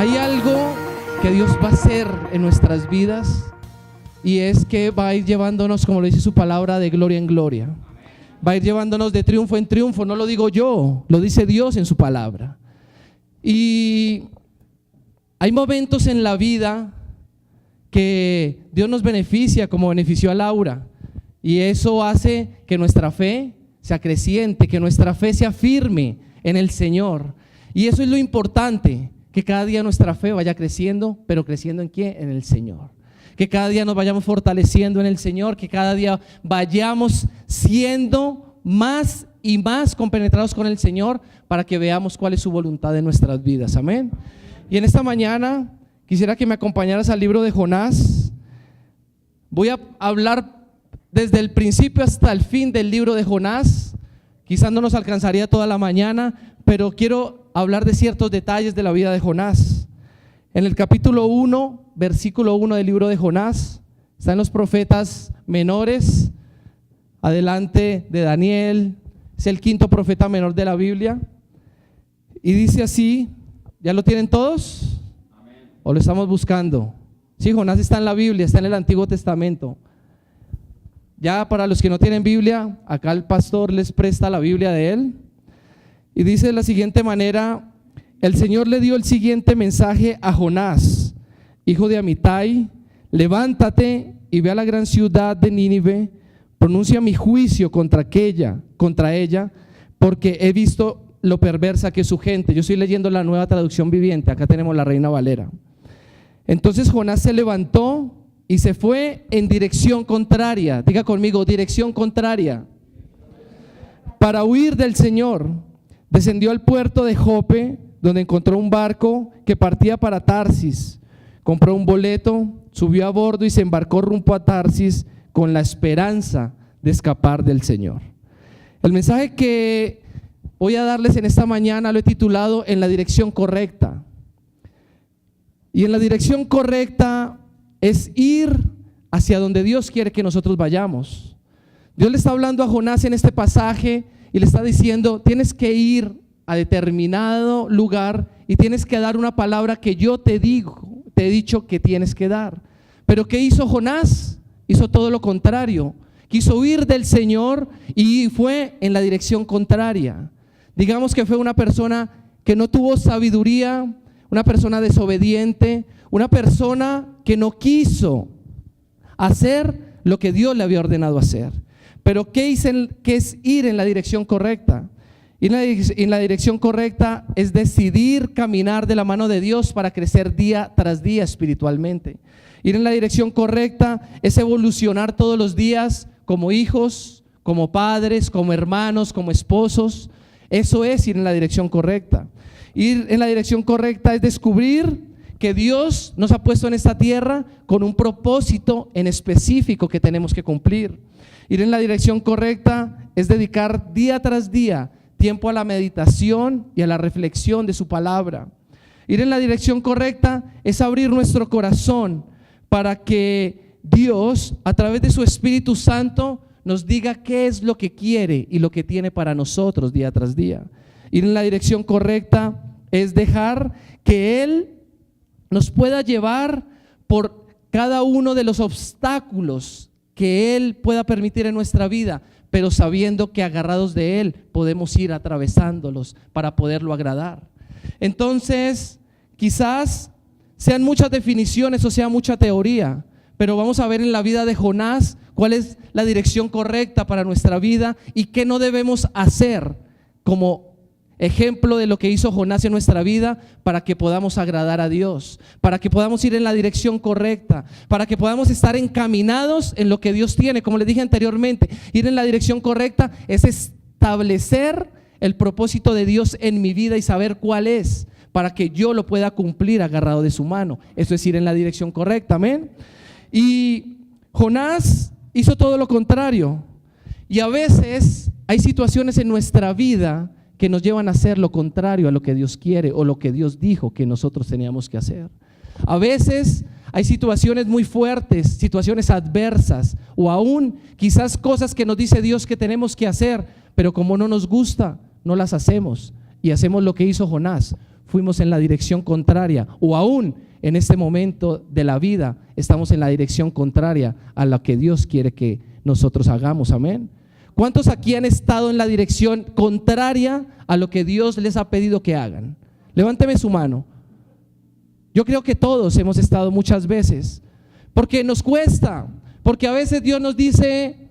Hay algo que Dios va a hacer en nuestras vidas, y es que va a ir llevándonos, como lo dice su palabra, de gloria en gloria. Va a ir llevándonos de triunfo en triunfo. No lo digo yo, lo dice Dios en su palabra. Y hay momentos en la vida que Dios nos beneficia, como benefició a Laura, y eso hace que nuestra fe sea creciente, que nuestra fe sea firme en el Señor. Y eso es lo importante, que cada día nuestra fe vaya creciendo, pero creciendo ¿en qué? En el Señor. Que cada día nos vayamos fortaleciendo en el Señor, que cada día vayamos siendo más y más compenetrados con el Señor, para que veamos cuál es su voluntad en nuestras vidas. Amén. Y en esta mañana quisiera que me acompañaras al libro de Jonás. Voy a hablar desde el principio hasta el fin del libro de Jonás. Quizás no nos alcanzaría toda la mañana, pero quiero hablar de ciertos detalles de la vida de Jonás. En el capítulo 1, versículo 1 del libro de Jonás, están los profetas menores, adelante de Daniel, es el quinto profeta menor de la Biblia, y dice así. ¿Ya lo tienen todos? Amén. ¿O lo estamos buscando? Sí, Jonás está en la Biblia, está en el Antiguo Testamento. Ya para los que no tienen Biblia, acá el pastor les presta la Biblia de él, y dice de la siguiente manera: el Señor le dio el siguiente mensaje a Jonás, hijo de Amitai: levántate y ve a la gran ciudad de Nínive, pronuncia mi juicio contra ella, porque he visto lo perversa que es su gente. Yo estoy leyendo la Nueva Traducción Viviente, acá tenemos la Reina Valera. Entonces Jonás se levantó y se fue en dirección contraria. Diga conmigo, dirección contraria, para huir del Señor. Descendió al puerto de Jope, donde encontró un barco que partía para Tarsis. Compró un boleto, subió a bordo y se embarcó rumbo a Tarsis, con la esperanza de escapar del Señor. El mensaje que voy a darles en esta mañana lo he titulado En la dirección correcta. Y en la dirección correcta es ir hacia donde Dios quiere que nosotros vayamos. Dios le está hablando a Jonás en este pasaje y le está diciendo: tienes que ir a determinado lugar y tienes que dar una palabra que yo te he dicho que tienes que dar. Pero ¿qué hizo Jonás? Hizo todo lo contrario. Quiso huir del Señor y fue en la dirección contraria. Digamos que fue una persona que no tuvo sabiduría, una persona desobediente, una persona que no quiso hacer lo que Dios le había ordenado hacer. Pero ¿qué es ir en la dirección correcta? Ir en la dirección correcta es decidir caminar de la mano de Dios para crecer día tras día espiritualmente. Ir en la dirección correcta es evolucionar todos los días como hijos, como padres, como hermanos, como esposos. Eso es ir en la dirección correcta. Ir en la dirección correcta es descubrir que Dios nos ha puesto en esta tierra con un propósito en específico que tenemos que cumplir. Ir en la dirección correcta es dedicar día tras día tiempo a la meditación y a la reflexión de su palabra. Ir en la dirección correcta es abrir nuestro corazón para que Dios, a través de su Espíritu Santo, nos diga qué es lo que quiere y lo que tiene para nosotros día tras día. Ir en la dirección correcta es dejar que Él nos pueda llevar por cada uno de los obstáculos que Él pueda permitir en nuestra vida, pero sabiendo que agarrados de Él podemos ir atravesándolos para poderlo agradar. Entonces, quizás sean muchas definiciones o sea mucha teoría, pero vamos a ver en la vida de Jonás cuál es la dirección correcta para nuestra vida y qué no debemos hacer como ejemplo de lo que hizo Jonás en nuestra vida, para que podamos agradar a Dios, para que podamos ir en la dirección correcta, para que podamos estar encaminados en lo que Dios tiene. Como les dije anteriormente, ir en la dirección correcta es establecer el propósito de Dios en mi vida y saber cuál es, para que yo lo pueda cumplir agarrado de su mano. Eso es ir en la dirección correcta, amén. Y Jonás hizo todo lo contrario, y a veces hay situaciones en nuestra vida que nos llevan a hacer lo contrario a lo que Dios quiere o lo que Dios dijo que nosotros teníamos que hacer. A veces hay situaciones muy fuertes, situaciones adversas, o aún quizás cosas que nos dice Dios que tenemos que hacer, pero como no nos gusta, no las hacemos y hacemos lo que hizo Jonás: fuimos en la dirección contraria, o aún en este momento de la vida estamos en la dirección contraria a lo que Dios quiere que nosotros hagamos. Amén. ¿Cuántos aquí han estado en la dirección contraria a lo que Dios les ha pedido que hagan? Levánteme su mano. Yo creo que todos hemos estado muchas veces, porque nos cuesta, porque a veces Dios nos dice,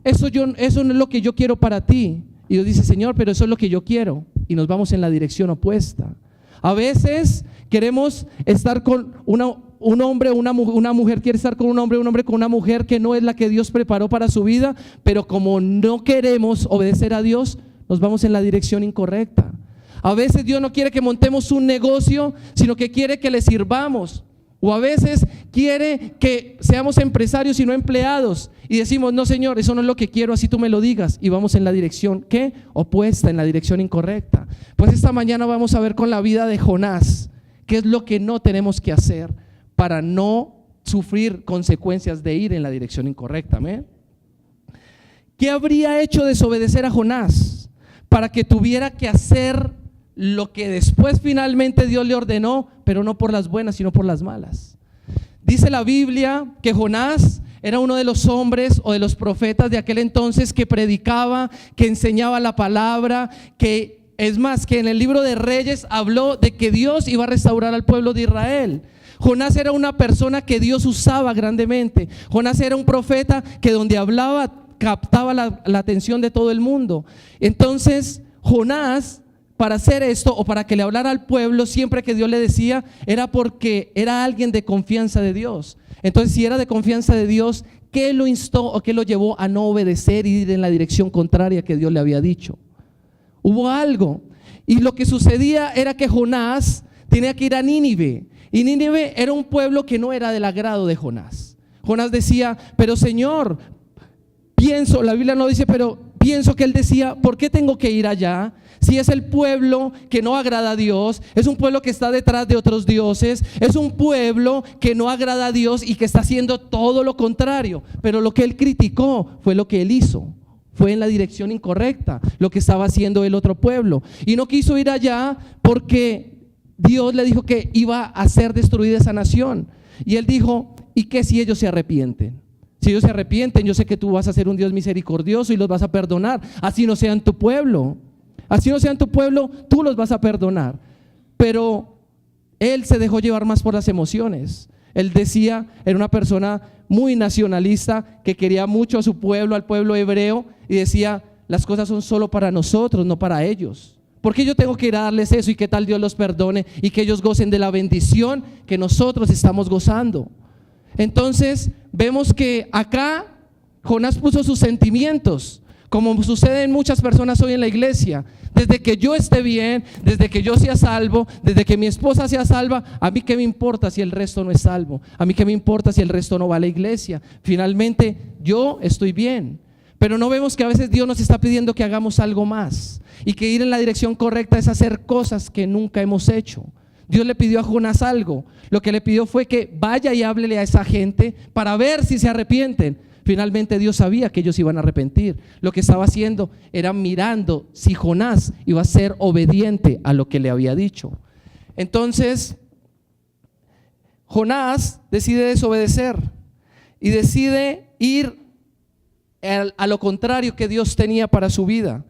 eso no es lo que yo quiero para ti, y Dios dice, Señor, pero eso es lo que yo quiero, y nos vamos en la dirección opuesta. A veces queremos estar con un hombre, una mujer quiere estar con un hombre con una mujer que no es la que Dios preparó para su vida, pero como no queremos obedecer a Dios, nos vamos en la dirección incorrecta. A veces Dios no quiere que montemos un negocio, sino que quiere que le sirvamos. O a veces quiere que seamos empresarios y no empleados. Y decimos, no, Señor, eso no es lo que quiero, así tú me lo digas. Y vamos en la dirección, ¿qué? Opuesta, en la dirección incorrecta. Pues esta mañana vamos a ver con la vida de Jonás, qué es lo que no tenemos que hacer para no sufrir consecuencias de ir en la dirección incorrecta. ¿Amén? ¿Qué habría hecho desobedecer a Jonás para que tuviera que hacer lo que después finalmente Dios le ordenó, pero no por las buenas, sino por las malas? Dice la Biblia que Jonás era uno de los hombres o de los profetas de aquel entonces que predicaba, que enseñaba la palabra, que es más, que en el libro de Reyes habló de que Dios iba a restaurar al pueblo de Israel. Jonás era una persona que Dios usaba grandemente. Jonás era un profeta que donde hablaba captaba la atención de todo el mundo. Entonces Jonás, para hacer esto o para que le hablara al pueblo siempre que Dios le decía, era porque era alguien de confianza de Dios. Entonces, si era de confianza de Dios, ¿qué lo instó o qué lo llevó a no obedecer y ir en la dirección contraria que Dios le había dicho? Hubo algo, y lo que sucedía era que Jonás tenía que ir a Nínive, y Nínive era un pueblo que no era del agrado de Jonás. Jonás decía, pero Señor, pienso, la Biblia no dice, pero pienso que él decía, ¿por qué tengo que ir allá? Si es el pueblo que no agrada a Dios, es un pueblo que está detrás de otros dioses, es un pueblo que no agrada a Dios y que está haciendo todo lo contrario. Pero lo que él criticó fue lo que él hizo, fue en la dirección incorrecta, lo que estaba haciendo el otro pueblo. Y no quiso ir allá porque Dios le dijo que iba a ser destruida esa nación. Y él dijo, ¿y qué si ellos se arrepienten? Si ellos se arrepienten, yo sé que tú vas a ser un Dios misericordioso y los vas a perdonar, así no sean tu pueblo. Así no sean tu pueblo, tú los vas a perdonar. Pero él se dejó llevar más por las emociones. Él decía, era una persona muy nacionalista que quería mucho a su pueblo, al pueblo hebreo, y decía, las cosas son solo para nosotros, no para ellos. ¿Por qué yo tengo que ir a darles eso y qué tal Dios los perdone y que ellos gocen de la bendición que nosotros estamos gozando? Entonces vemos que acá Jonás puso sus sentimientos, como sucede en muchas personas hoy en la iglesia. Desde que yo esté bien, desde que yo sea salvo, desde que mi esposa sea salva, a mí qué me importa si el resto no es salvo, a mí qué me importa si el resto no va a la iglesia. Finalmente yo estoy bien. Pero no vemos que a veces Dios nos está pidiendo que hagamos algo más, y que ir en la dirección correcta es hacer cosas que nunca hemos hecho. Dios le pidió a Jonás algo. Lo que le pidió fue que vaya y háblele a esa gente para ver si se arrepienten. Finalmente Dios sabía que ellos iban a arrepentir. Lo que estaba haciendo era mirando si Jonás iba a ser obediente a lo que le había dicho. Entonces Jonás decide desobedecer y decide ir a lo contrario que Dios tenía para su vida.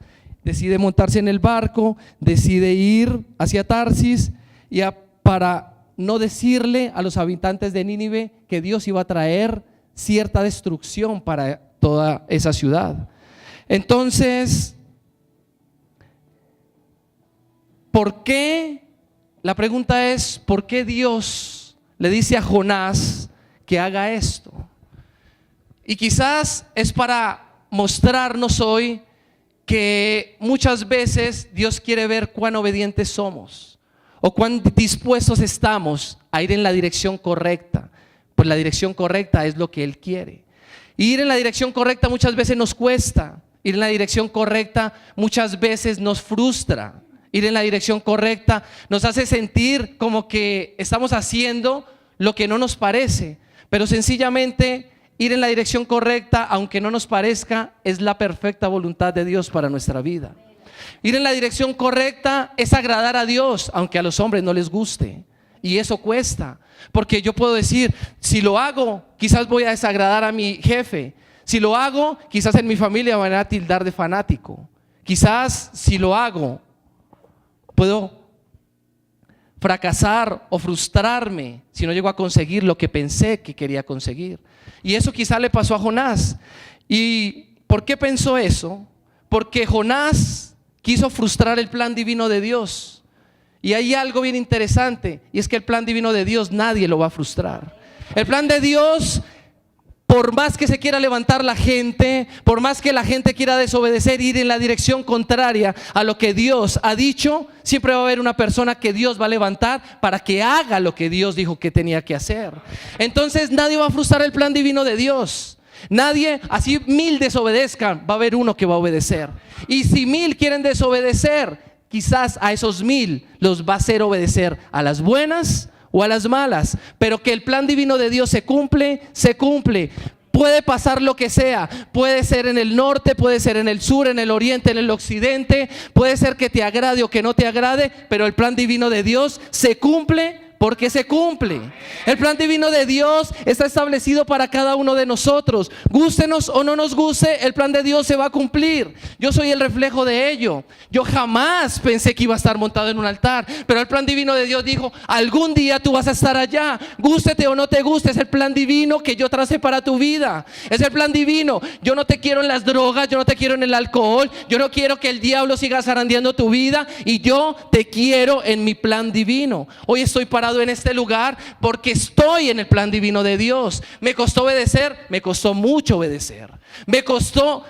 Decide montarse en el barco, decide ir hacia Tarsis y para no decirle a los habitantes de Nínive que Dios iba a traer cierta destrucción para toda esa ciudad. Entonces, ¿por qué? La pregunta es, ¿por qué Dios le dice a Jonás que haga esto? Y quizás es para mostrarnos hoy que muchas veces Dios quiere ver cuán obedientes somos o cuán dispuestos estamos a ir en la dirección correcta. Pues la dirección correcta es lo que Él quiere. Y ir en la dirección correcta muchas veces nos cuesta. Ir en la dirección correcta muchas veces nos frustra. Ir en la dirección correcta nos hace sentir como que estamos haciendo lo que no nos parece. Pero sencillamente ir en la dirección correcta, aunque no nos parezca, es la perfecta voluntad de Dios para nuestra vida. Ir en la dirección correcta es agradar a Dios, aunque a los hombres no les guste. Y eso cuesta, porque yo puedo decir, si lo hago, quizás voy a desagradar a mi jefe. Si lo hago, quizás en mi familia van a tildar de fanático. Quizás si lo hago, puedo fracasar o frustrarme si no llego a conseguir lo que pensé que quería conseguir. Y eso quizás le pasó a Jonás. ¿Y por qué pensó eso? Porque Jonás quiso frustrar el plan divino de Dios. Y hay algo bien interesante, y es que el plan divino de Dios nadie lo va a frustrar. El plan de Dios, por más que se quiera levantar la gente, por más que la gente quiera desobedecer, ir en la dirección contraria a lo que Dios ha dicho, siempre va a haber una persona que Dios va a levantar para que haga lo que Dios dijo que tenía que hacer. Entonces nadie va a frustrar el plan divino de Dios. Nadie, así 1000 desobedezcan, va a haber uno que va a obedecer. Y si 1000 quieren desobedecer, quizás a esos 1000 los va a hacer obedecer a las buenas o a las malas, pero que el plan divino de Dios se cumple, se cumple. Puede pasar lo que sea, puede ser en el norte, puede ser en el sur, en el oriente, en el occidente, puede ser que te agrade o que no te agrade, pero el plan divino de Dios se cumple porque se cumple. El plan divino de Dios está establecido para cada uno de nosotros. Gústenos o no nos guste, el plan de Dios se va a cumplir. Yo soy el reflejo de ello. Yo jamás pensé que iba a estar montado en un altar, pero el plan divino de Dios dijo, algún día tú vas a estar allá. Gústete o no te guste, es el plan divino que yo tracé para tu vida. Es el plan divino. Yo no te quiero en las drogas, yo no te quiero en el alcohol, yo no quiero que el diablo siga zarandeando tu vida, y yo te quiero en mi plan divino. Hoy estoy parado en este lugar porque estoy en el plan divino de Dios. Me costó obedecer, me costó mucho obedecer, me costó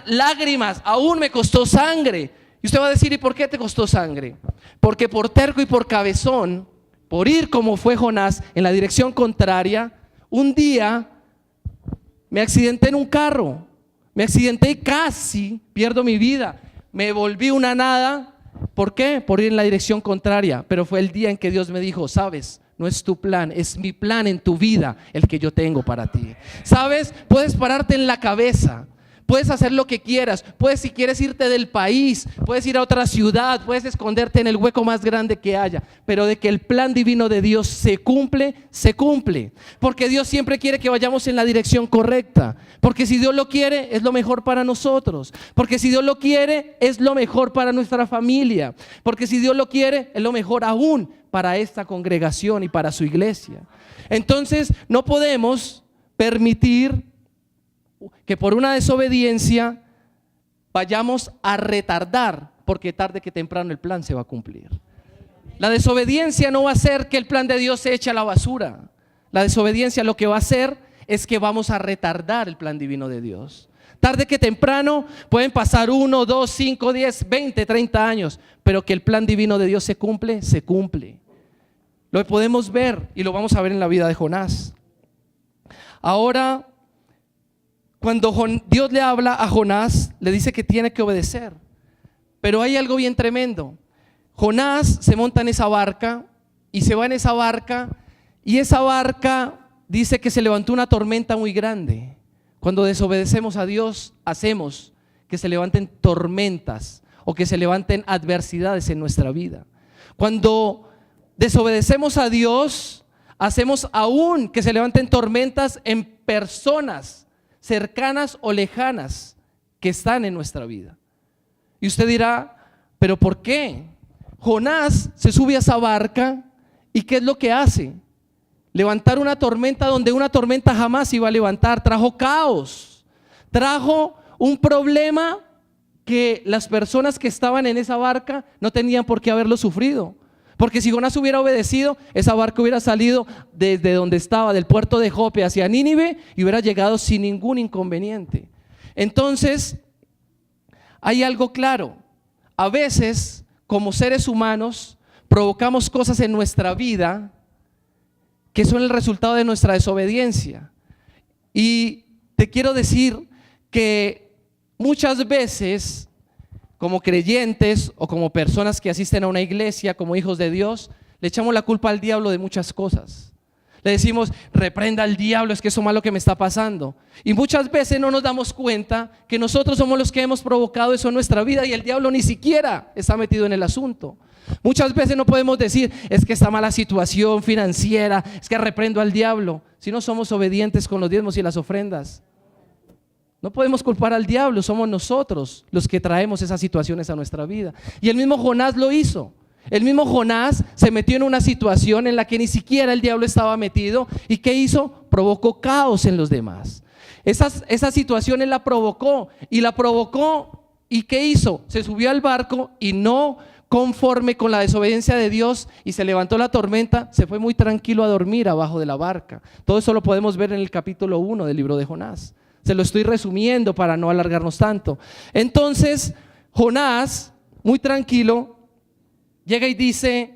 lágrimas, aún me costó sangre. Y usted va a decir, ¿y por qué te costó sangre? Porque por terco y por cabezón, por ir como fue Jonás en la dirección contraria, un día me accidenté en un carro, me accidenté y casi pierdo mi vida, me volví una nada. ¿Por qué? Por ir en la dirección contraria. Pero fue el día en que Dios me dijo, sabes, no es tu plan, es mi plan en tu vida el que yo tengo para ti. Sabes, puedes pararte en la cabeza, puedes hacer lo que quieras, puedes, si quieres, irte del país, puedes ir a otra ciudad, puedes esconderte en el hueco más grande que haya, pero de que el plan divino de Dios se cumple, se cumple. Porque Dios siempre quiere que vayamos en la dirección correcta. Porque si Dios lo quiere, es lo mejor para nosotros. Porque si Dios lo quiere, es lo mejor para nuestra familia. Porque si Dios lo quiere, es lo mejor aún para esta congregación y para su iglesia. Entonces no podemos permitir que por una desobediencia vayamos a retardar, porque tarde que temprano el plan se va a cumplir. La desobediencia no va a hacer que el plan de Dios se eche a la basura. La desobediencia lo que va a hacer es que vamos a retardar el plan divino de Dios. Tarde que temprano pueden pasar 1, 2, 5, 10, 20, 30 años, pero que el plan divino de Dios se cumple, se cumple. Lo podemos ver y lo vamos a ver en la vida de Jonás. Ahora, cuando Dios le habla a Jonás, le dice que tiene que obedecer. Pero hay algo bien tremendo. Jonás se monta en esa barca y se va en esa barca, y esa barca dice que se levantó una tormenta muy grande. Cuando desobedecemos a Dios, hacemos que se levanten tormentas o que se levanten adversidades en nuestra vida. Cuando desobedecemos a Dios, hacemos aún que se levanten tormentas en personas cercanas o lejanas que están en nuestra vida. Y usted dirá, ¿pero por qué? Jonás se sube a esa barca y ¿qué es lo que hace? Levantar una tormenta donde una tormenta jamás iba a levantar. Trajo caos, trajo un problema que las personas que estaban en esa barca no tenían por qué haberlo sufrido. Porque si Jonás hubiera obedecido, esa barca hubiera salido desde donde estaba, del puerto de Jope hacia Nínive, y hubiera llegado sin ningún inconveniente. Entonces, hay algo claro. A veces, como seres humanos, provocamos cosas en nuestra vida que son el resultado de nuestra desobediencia. Y te quiero decir que muchas veces, como creyentes o como personas que asisten a una iglesia, como hijos de Dios, le echamos la culpa al diablo de muchas cosas. Le decimos, reprenda al diablo, es que eso malo que me está pasando. Y muchas veces no nos damos cuenta que nosotros somos los que hemos provocado eso en nuestra vida y el diablo ni siquiera está metido en el asunto. Muchas veces no podemos decir, es que esta mala situación financiera, es que reprendo al diablo, si no somos obedientes con los diezmos y las ofrendas. No podemos culpar al diablo, somos nosotros los que traemos esas situaciones a nuestra vida. Y el mismo Jonás lo hizo. El mismo Jonás se metió en una situación en la que ni siquiera el diablo estaba metido. ¿Y qué hizo? Provocó caos en los demás. Esa situación él la provocó. ¿Y qué hizo? Se subió al barco y no conforme con la desobediencia de Dios, y se levantó la tormenta, se fue muy tranquilo a dormir abajo de la barca. Todo eso lo podemos ver en el capítulo 1 del libro de Jonás. Se lo estoy resumiendo para no alargarnos tanto. Entonces Jonás, muy tranquilo, llega y dice,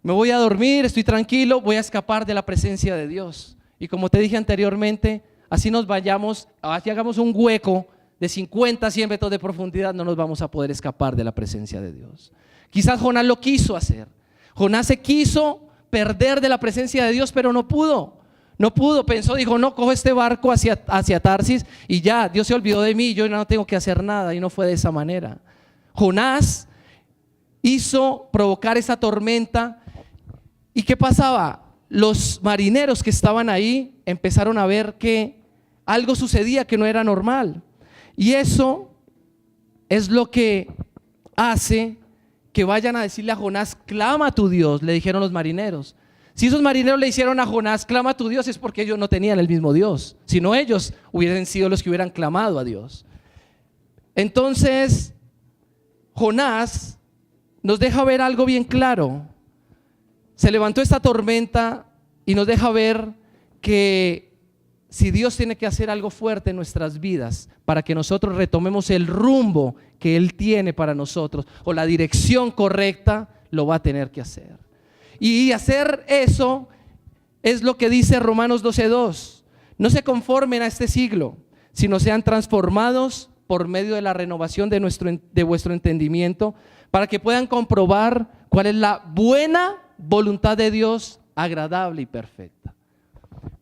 me voy a dormir, estoy tranquilo, voy a escapar de la presencia de Dios. Y como te dije anteriormente, así nos vayamos, así hagamos un hueco de 50, 100 metros de profundidad, no nos vamos a poder escapar de la presencia de Dios. Quizás Jonás lo quiso hacer. Jonás se quiso perder de la presencia de Dios, pero no pudo. No pudo, pensó, dijo, no, cojo este barco hacia Tarsis y ya, Dios se olvidó de mí, yo no tengo que hacer nada. Y no fue de esa manera. Jonás hizo provocar esa tormenta. ¿Y qué pasaba? Los marineros que estaban ahí empezaron a ver que algo sucedía que no era normal. Y eso es lo que hace que vayan a decirle a Jonás, clama a tu Dios, le dijeron los marineros. Si esos marineros le hicieron a Jonás, clama a tu Dios, es porque ellos no tenían el mismo Dios, sino ellos hubieran sido los que hubieran clamado a Dios. Entonces Jonás nos deja ver algo bien claro. Se levantó esta tormenta y nos deja ver que si Dios tiene que hacer algo fuerte en nuestras vidas para que nosotros retomemos el rumbo que Él tiene para nosotros o la dirección correcta, lo va a tener que hacer. Y hacer eso es lo que dice Romanos 12:2. No se conformen a este siglo, sino sean transformados por medio de la renovación de vuestro entendimiento, para que puedan comprobar cuál es la buena voluntad de Dios, agradable y perfecta.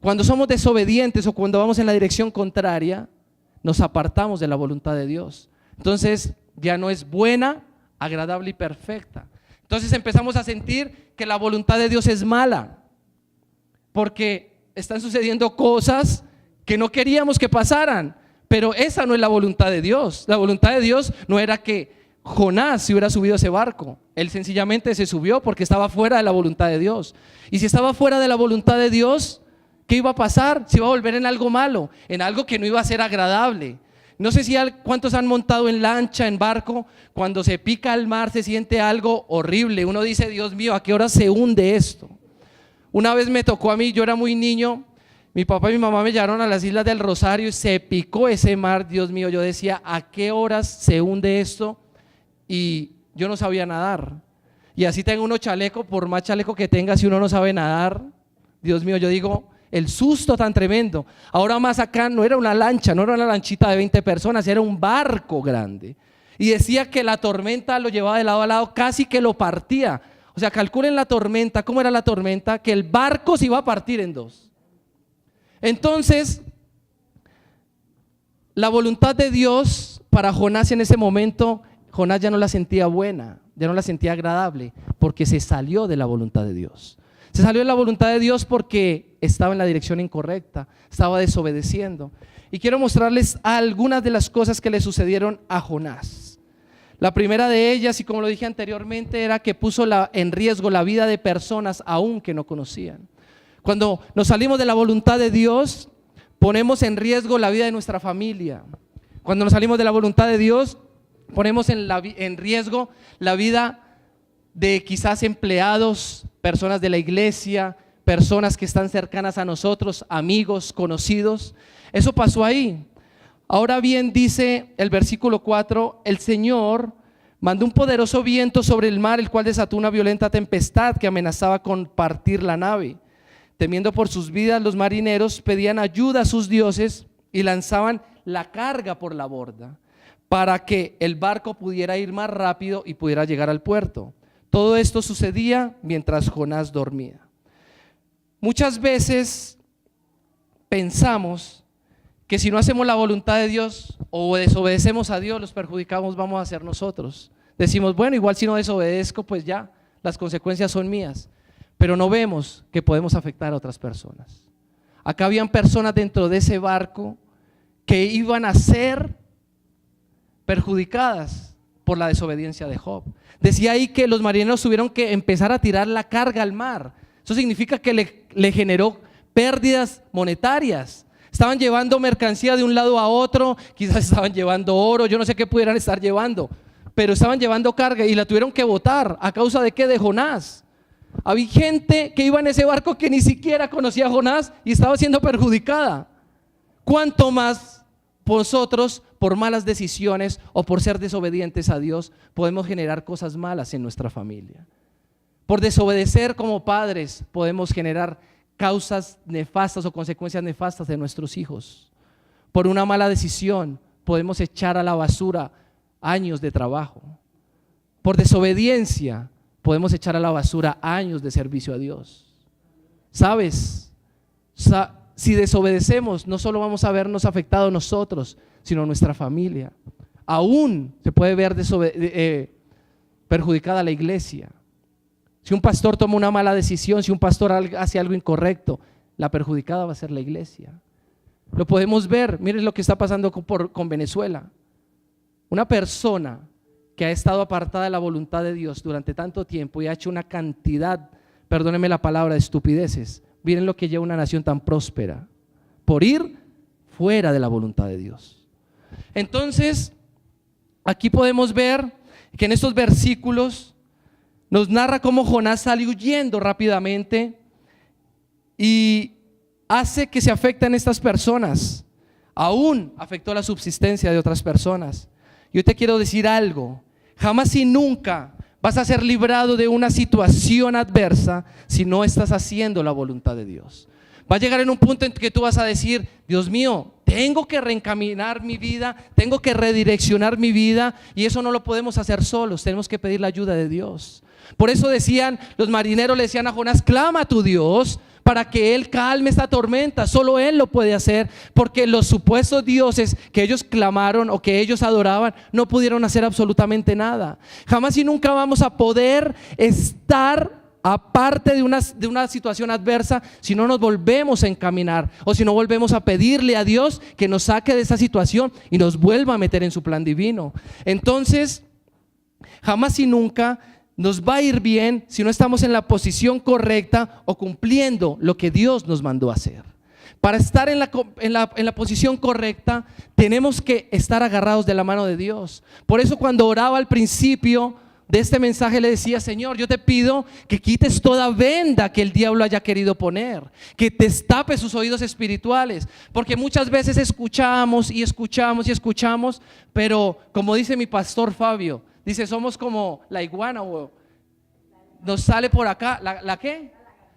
Cuando somos desobedientes o cuando vamos en la dirección contraria, nos apartamos de la voluntad de Dios. Entonces ya no es buena, agradable y perfecta. Entonces empezamos a sentir que la voluntad de Dios es mala, porque están sucediendo cosas que no queríamos que pasaran. Pero esa no es la voluntad de Dios. La voluntad de Dios no era que Jonás se hubiera subido a ese barco. Él sencillamente se subió porque estaba fuera de la voluntad de Dios. Y si estaba fuera de la voluntad de Dios, ¿qué iba a pasar? Se iba a volver en algo malo, en algo que no iba a ser agradable. No sé si cuántos han montado en lancha, en barco. Cuando se pica el mar se siente algo horrible. Uno dice, Dios mío, ¿a qué hora se hunde esto? Una vez me tocó a mí, yo era muy niño. Mi papá y mi mamá me llevaron a las Islas del Rosario y se picó ese mar. Dios mío, yo decía, ¿a qué horas se hunde esto? Y yo no sabía nadar. Y así tengo uno chaleco, por más chaleco que tenga, si uno no sabe nadar, Dios mío, yo digo, el susto tan tremendo. Ahora más acá no era una lancha, no era una lanchita de 20 personas, era un barco grande. Y decía que la tormenta lo llevaba de lado a lado, casi que lo partía. O sea, calculen la tormenta, ¿cómo era la tormenta? Que el barco se iba a partir en dos. Entonces, la voluntad de Dios para Jonás en ese momento, Jonás ya no la sentía buena, ya no la sentía agradable, porque se salió de la voluntad de Dios. Se salió de la voluntad de Dios porque estaba en la dirección incorrecta, estaba desobedeciendo. Y quiero mostrarles algunas de las cosas que le sucedieron a Jonás. La primera de ellas, y como lo dije anteriormente, era que puso en riesgo la vida de personas aún que no conocían. Cuando nos salimos de la voluntad de Dios, ponemos en riesgo la vida de nuestra familia. Cuando nos salimos de la voluntad de Dios, ponemos en riesgo la vida de quizás empleados, personas de la iglesia, personas que están cercanas a nosotros, amigos, conocidos. Eso pasó ahí. Ahora bien, dice el versículo 4, el Señor mandó un poderoso viento sobre el mar, el cual desató una violenta tempestad que amenazaba con partir la nave. Temiendo por sus vidas, los marineros pedían ayuda a sus dioses y lanzaban la carga por la borda para que el barco pudiera ir más rápido y pudiera llegar al puerto. Todo esto sucedía mientras Jonás dormía. muchas veces pensamos que si no hacemos la voluntad de Dios o desobedecemos a Dios, los perjudicados vamos a ser nosotros. Decimos, bueno, igual si no desobedezco, pues ya, las consecuencias son mías. Pero no vemos que podemos afectar a otras personas. Acá habían personas dentro de ese barco que iban a ser perjudicadas por la desobediencia de Job. Decía ahí que los marineros tuvieron que empezar a tirar la carga al mar. Eso significa que le generó pérdidas monetarias. Estaban llevando mercancía de un lado a otro, quizás estaban llevando oro, yo no sé qué pudieran estar llevando, pero estaban llevando carga y la tuvieron que botar. ¿A causa de qué? De Jonás. Había gente que iba en ese barco que ni siquiera conocía a Jonás y estaba siendo perjudicada. ¿Cuánto más nosotros, por malas decisiones o por ser desobedientes a Dios, podemos generar cosas malas en nuestra familia? Por desobedecer como padres podemos generar causas nefastas o consecuencias nefastas de nuestros hijos. Por una mala decisión podemos echar a la basura años de trabajo. Por desobediencia podemos echar a la basura años de servicio a Dios. ¿Sabes? Si desobedecemos, no solo vamos a vernos afectados nosotros, sino nuestra familia. Aún se puede ver perjudicada la iglesia. Si un pastor toma una mala decisión, si un pastor hace algo incorrecto, la perjudicada va a ser la iglesia. Lo podemos ver, miren lo que está pasando con Venezuela. Una persona que ha estado apartada de la voluntad de Dios durante tanto tiempo y ha hecho una cantidad, perdónenme la palabra, de estupideces. Miren lo que lleva una nación tan próspera, por ir fuera de la voluntad de Dios. Entonces, aquí podemos ver que en estos versículos nos narra cómo Jonás sale huyendo rápidamente y hace que se afecten estas personas. Aún afectó la subsistencia de otras personas. Yo te quiero decir algo: jamás y nunca vas a ser librado de una situación adversa si no estás haciendo la voluntad de Dios. Va a llegar en un punto en que tú vas a decir, Dios mío, tengo que reencaminar mi vida, tengo que redireccionar mi vida, y eso no lo podemos hacer solos, tenemos que pedir la ayuda de Dios. Por eso decían, los marineros le decían a Jonás, clama a tu Dios para que Él calme esta tormenta. Solo Él lo puede hacer, porque los supuestos dioses que ellos clamaron o que ellos adoraban no pudieron hacer absolutamente nada. Jamás y nunca vamos a poder estar aparte de una situación adversa si no nos volvemos a encaminar o si no volvemos a pedirle a Dios que nos saque de esa situación y nos vuelva a meter en su plan divino. Entonces, jamás y nunca nos va a ir bien si no estamos en la posición correcta o cumpliendo lo que Dios nos mandó a hacer. Para estar en la posición correcta tenemos que estar agarrados de la mano de Dios. Por eso cuando oraba al principio de este mensaje le decía, Señor, yo te pido que quites toda venda que el diablo haya querido poner, que destape sus oídos espirituales, porque muchas veces escuchamos y escuchamos y escuchamos, pero como dice mi pastor Fabio, dice, somos como la iguana, o nos sale por acá, ¿la qué?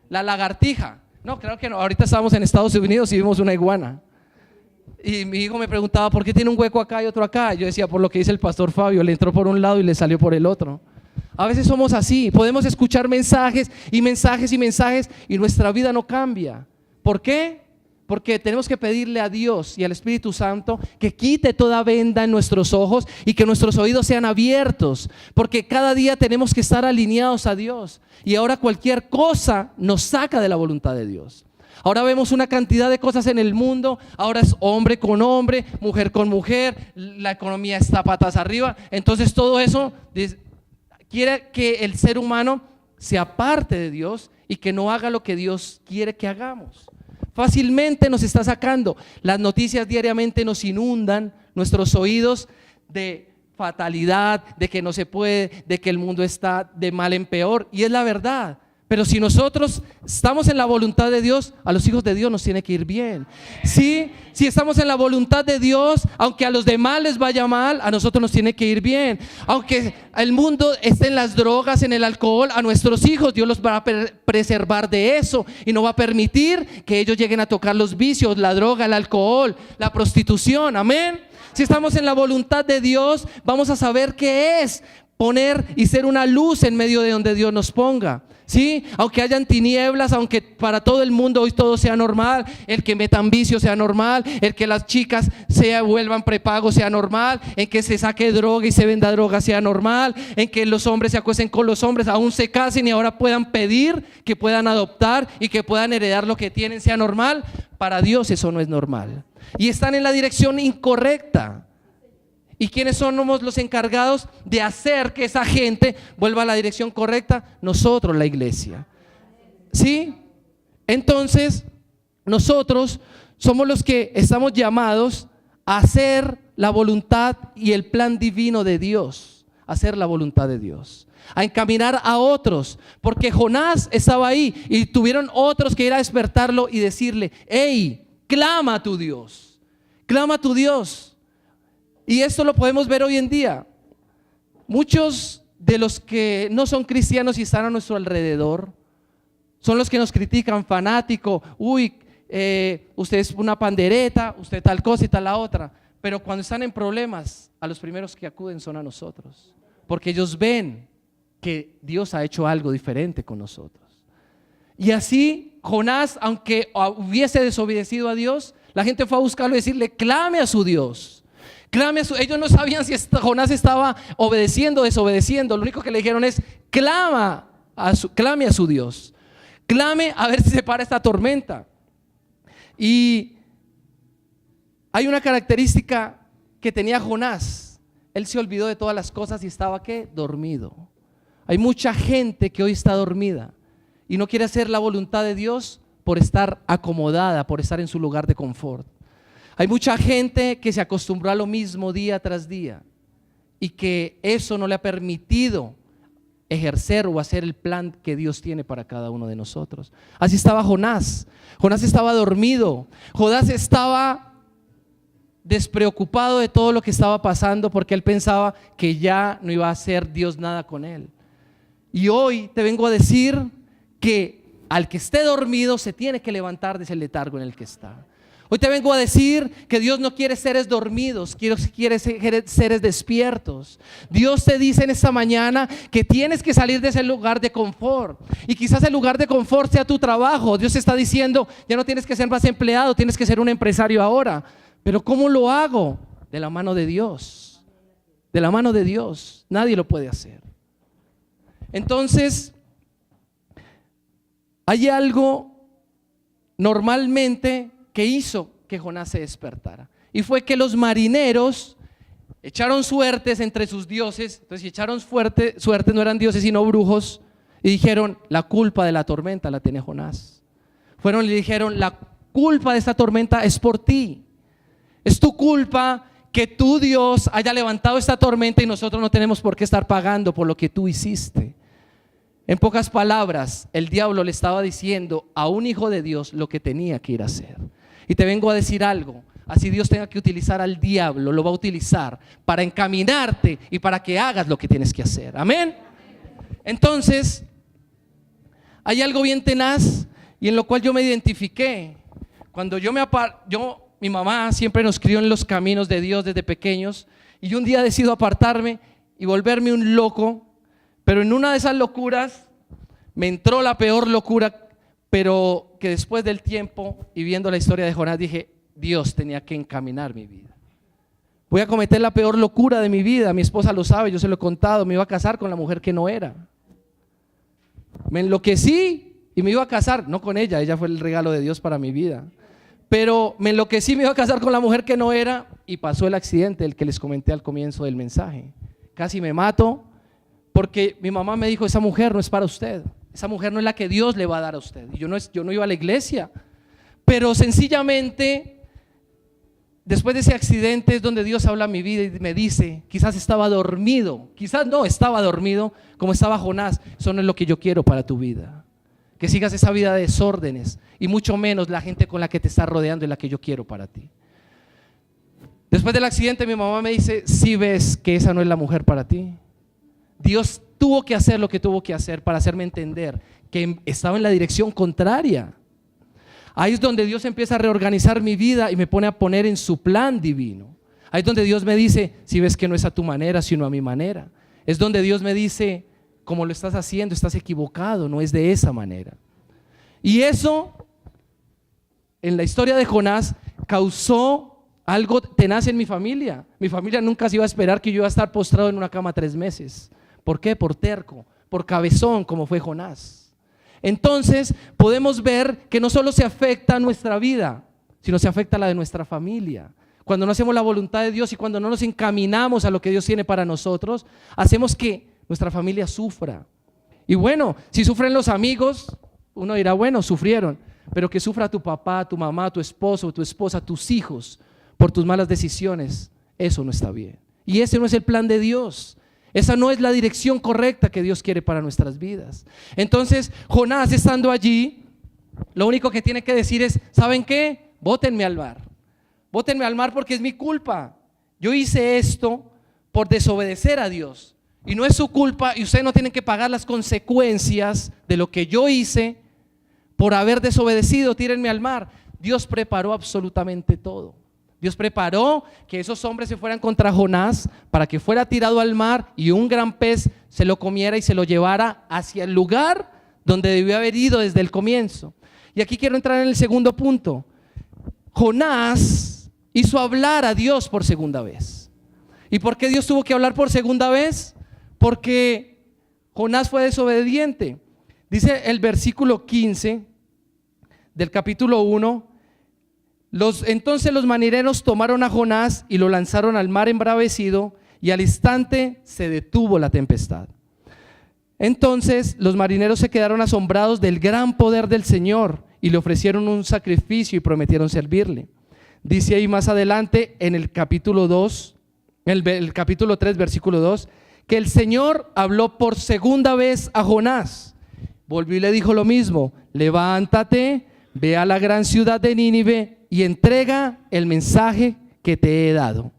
La lagartija. No, creo que no, ahorita estábamos en Estados Unidos y vimos una iguana. Y mi hijo me preguntaba, ¿por qué tiene un hueco acá y otro acá? Yo decía, por lo que dice el pastor Fabio, le entró por un lado y le salió por el otro. A veces somos así, podemos escuchar mensajes y mensajes y mensajes y nuestra vida no cambia. ¿Por qué? Porque tenemos que pedirle a Dios y al Espíritu Santo que quite toda venda en nuestros ojos y que nuestros oídos sean abiertos, porque cada día tenemos que estar alineados a Dios, y ahora cualquier cosa nos saca de la voluntad de Dios. Ahora vemos una cantidad de cosas en el mundo, ahora es hombre con hombre, mujer con mujer, la economía está patas arriba. Entonces todo eso quiere que el ser humano se aparte de Dios y que no haga lo que Dios quiere que hagamos. Fácilmente nos está sacando. Las noticias diariamente nos inundan nuestros oídos de fatalidad, de que no se puede, de que el mundo está de mal en peor, y es la verdad. Pero si nosotros estamos en la voluntad de Dios, a los hijos de Dios nos tiene que ir bien. Sí, si estamos en la voluntad de Dios, aunque a los demás les vaya mal, a nosotros nos tiene que ir bien. Aunque el mundo esté en las drogas, en el alcohol, a nuestros hijos Dios los va a preservar de eso y no va a permitir que ellos lleguen a tocar los vicios, la droga, el alcohol, la prostitución. Amén. Si estamos en la voluntad de Dios, vamos a saber qué es poner y ser una luz en medio de donde Dios nos ponga. ¿Sí? Aunque hayan tinieblas, aunque para todo el mundo hoy todo sea normal, el que metan vicio sea normal, el que las chicas se vuelvan prepago sea normal, en que se saque droga y se venda droga sea normal, en que los hombres se acuesten con los hombres, aún se casen y ahora puedan pedir, que puedan adoptar y que puedan heredar lo que tienen sea normal. Para Dios eso no es normal y están en la dirección incorrecta. ¿Y quiénes somos los encargados de hacer que esa gente vuelva a la dirección correcta? Nosotros, la iglesia. ¿Sí? Entonces, nosotros somos los que estamos llamados a hacer la voluntad y el plan divino de Dios. Hacer la voluntad de Dios. A encaminar a otros. Porque Jonás estaba ahí y tuvieron otros que ir a despertarlo y decirle: hey, clama a tu Dios. Clama a tu Dios. Y esto lo podemos ver hoy en día. Muchos de los que no son cristianos y están a nuestro alrededor son los que nos critican, fanático. Uy, usted es una pandereta, usted tal cosa y tal la otra. Pero cuando están en problemas, a los primeros que acuden son a nosotros, porque ellos ven que Dios ha hecho algo diferente con nosotros. Y así Jonás, aunque hubiese desobedecido a Dios, la gente fue a buscarlo y decirle: clame a su Dios. Ellos no sabían si Jonás estaba obedeciendo o desobedeciendo. Lo único que le dijeron es: clame a su Dios. Clame a ver si se para esta tormenta. Y hay una característica que tenía Jonás. Él se olvidó de todas las cosas y estaba ¿qué? Dormido. Hay mucha gente que hoy está dormida y no quiere hacer la voluntad de Dios por estar acomodada, por estar en su lugar de confort. Hay mucha gente que se acostumbró a lo mismo día tras día y que eso no le ha permitido ejercer o hacer el plan que Dios tiene para cada uno de nosotros. Así estaba Jonás. Jonás estaba dormido. Jonás estaba despreocupado de todo lo que estaba pasando porque él pensaba que ya no iba a hacer Dios nada con él. Y hoy te vengo a decir que al que esté dormido se tiene que levantar de ese letargo en el que está. Hoy te vengo a decir que Dios no quiere seres dormidos, quiere seres despiertos. Dios te dice en esta mañana que tienes que salir de ese lugar de confort. Y quizás el lugar de confort sea tu trabajo. Dios te está diciendo: ya no tienes que ser más empleado, tienes que ser un empresario ahora. Pero ¿cómo lo hago? De la mano de Dios. De la mano de Dios. Nadie lo puede hacer. Entonces, hay algo normalmente que hizo que Jonás se despertara, y fue que los marineros echaron suertes entre sus dioses. Entonces, si echaron suerte no eran dioses sino brujos, y dijeron: la culpa de la tormenta la tiene Jonás. Fueron y le dijeron: la culpa de esta tormenta es por ti, es tu culpa que tu Dios haya levantado esta tormenta y nosotros no tenemos por qué estar pagando por lo que tú hiciste. En pocas palabras, el diablo le estaba diciendo a un hijo de Dios lo que tenía que ir a hacer. Y te vengo a decir algo: así Dios tenga que utilizar al diablo, lo va a utilizar para encaminarte y para que hagas lo que tienes que hacer. Amén. Entonces, hay algo bien tenaz y en lo cual yo me identifiqué. Cuando mi mamá siempre nos crió en los caminos de Dios desde pequeños, y yo un día decido apartarme y volverme un loco. Pero en una de esas locuras me entró la peor locura, pero que después del tiempo y viendo la historia de Jonás dije: Dios tenía que encaminar mi vida. Voy a cometer la peor locura de mi vida. Mi esposa lo sabe, yo se lo he contado. Me iba a casar con la mujer que no era. Me enloquecí y me iba a casar, no con ella, ella fue el regalo de Dios para mi vida. Pero me enloquecí, me iba a casar con la mujer que no era, y pasó el accidente, el que les comenté al comienzo del mensaje. Casi me mato. Porque mi mamá me dijo: esa mujer no es para usted, esa mujer no es la que Dios le va a dar a usted. Y yo no iba a la iglesia, pero sencillamente después de ese accidente es donde Dios habla a mi vida y me dice: quizás estaba dormido, quizás no estaba dormido como estaba Jonás. Eso no es lo que yo quiero para tu vida, que sigas esa vida de desórdenes, y mucho menos la gente con la que te está rodeando es la que yo quiero para ti. Después del accidente mi mamá me dice: ¿sí ves que esa no es la mujer para ti? Dios tuvo que hacer lo que tuvo que hacer para hacerme entender que estaba en la dirección contraria. Ahí es donde Dios empieza a reorganizar mi vida y me pone a poner en su plan divino. Ahí es donde Dios me dice: si ves que no es a tu manera sino a mi manera. es donde Dios me dice, como lo estás haciendo, estás equivocado, no es de esa manera. Y eso, en la historia de Jonás, causó algo tenaz en mi familia. Mi familia nunca se iba a esperar que yo iba a estar postrado en una cama 3 meses. ¿Por qué? Por terco, por cabezón, como fue Jonás. Entonces podemos ver que no solo se afecta nuestra vida, sino se afecta la de nuestra familia. Cuando no hacemos la voluntad de Dios y cuando no nos encaminamos a lo que Dios tiene para nosotros, hacemos que nuestra familia sufra. Y bueno, si sufren los amigos, uno dirá, bueno, sufrieron, pero que sufra tu papá, tu mamá, tu esposo, tu esposa, tus hijos por tus malas decisiones, eso no está bien. Y ese no es el plan de Dios. Esa no es la dirección correcta que Dios quiere para nuestras vidas. Entonces, Jonás, estando allí, lo único que tiene que decir es, ¿saben qué? Bótenme al mar. Bótenme al mar porque es mi culpa. Yo hice esto por desobedecer a Dios. Y no es su culpa y ustedes no tienen que pagar las consecuencias de lo que yo hice por haber desobedecido. Tírenme al mar. Dios preparó absolutamente todo. Dios preparó que esos hombres se fueran contra Jonás para que fuera tirado al mar y un gran pez se lo comiera y se lo llevara hacia el lugar donde debió haber ido desde el comienzo. Y aquí quiero entrar en el segundo punto. Jonás hizo hablar a Dios por segunda vez. ¿Y por qué Dios tuvo que hablar por segunda vez? Porque Jonás fue desobediente. Dice el versículo 15 del capítulo 1. Entonces los marineros tomaron a Jonás y lo lanzaron al mar embravecido, y al instante se detuvo la tempestad. Entonces los marineros se quedaron asombrados del gran poder del Señor y le ofrecieron un sacrificio y prometieron servirle. Dice ahí más adelante en el capítulo 2, el capítulo 3, versículo 2, que el Señor habló por segunda vez a Jonás. Volvió y le dijo lo mismo: levántate, ve a la gran ciudad de Nínive y entrega el mensaje que te he dado.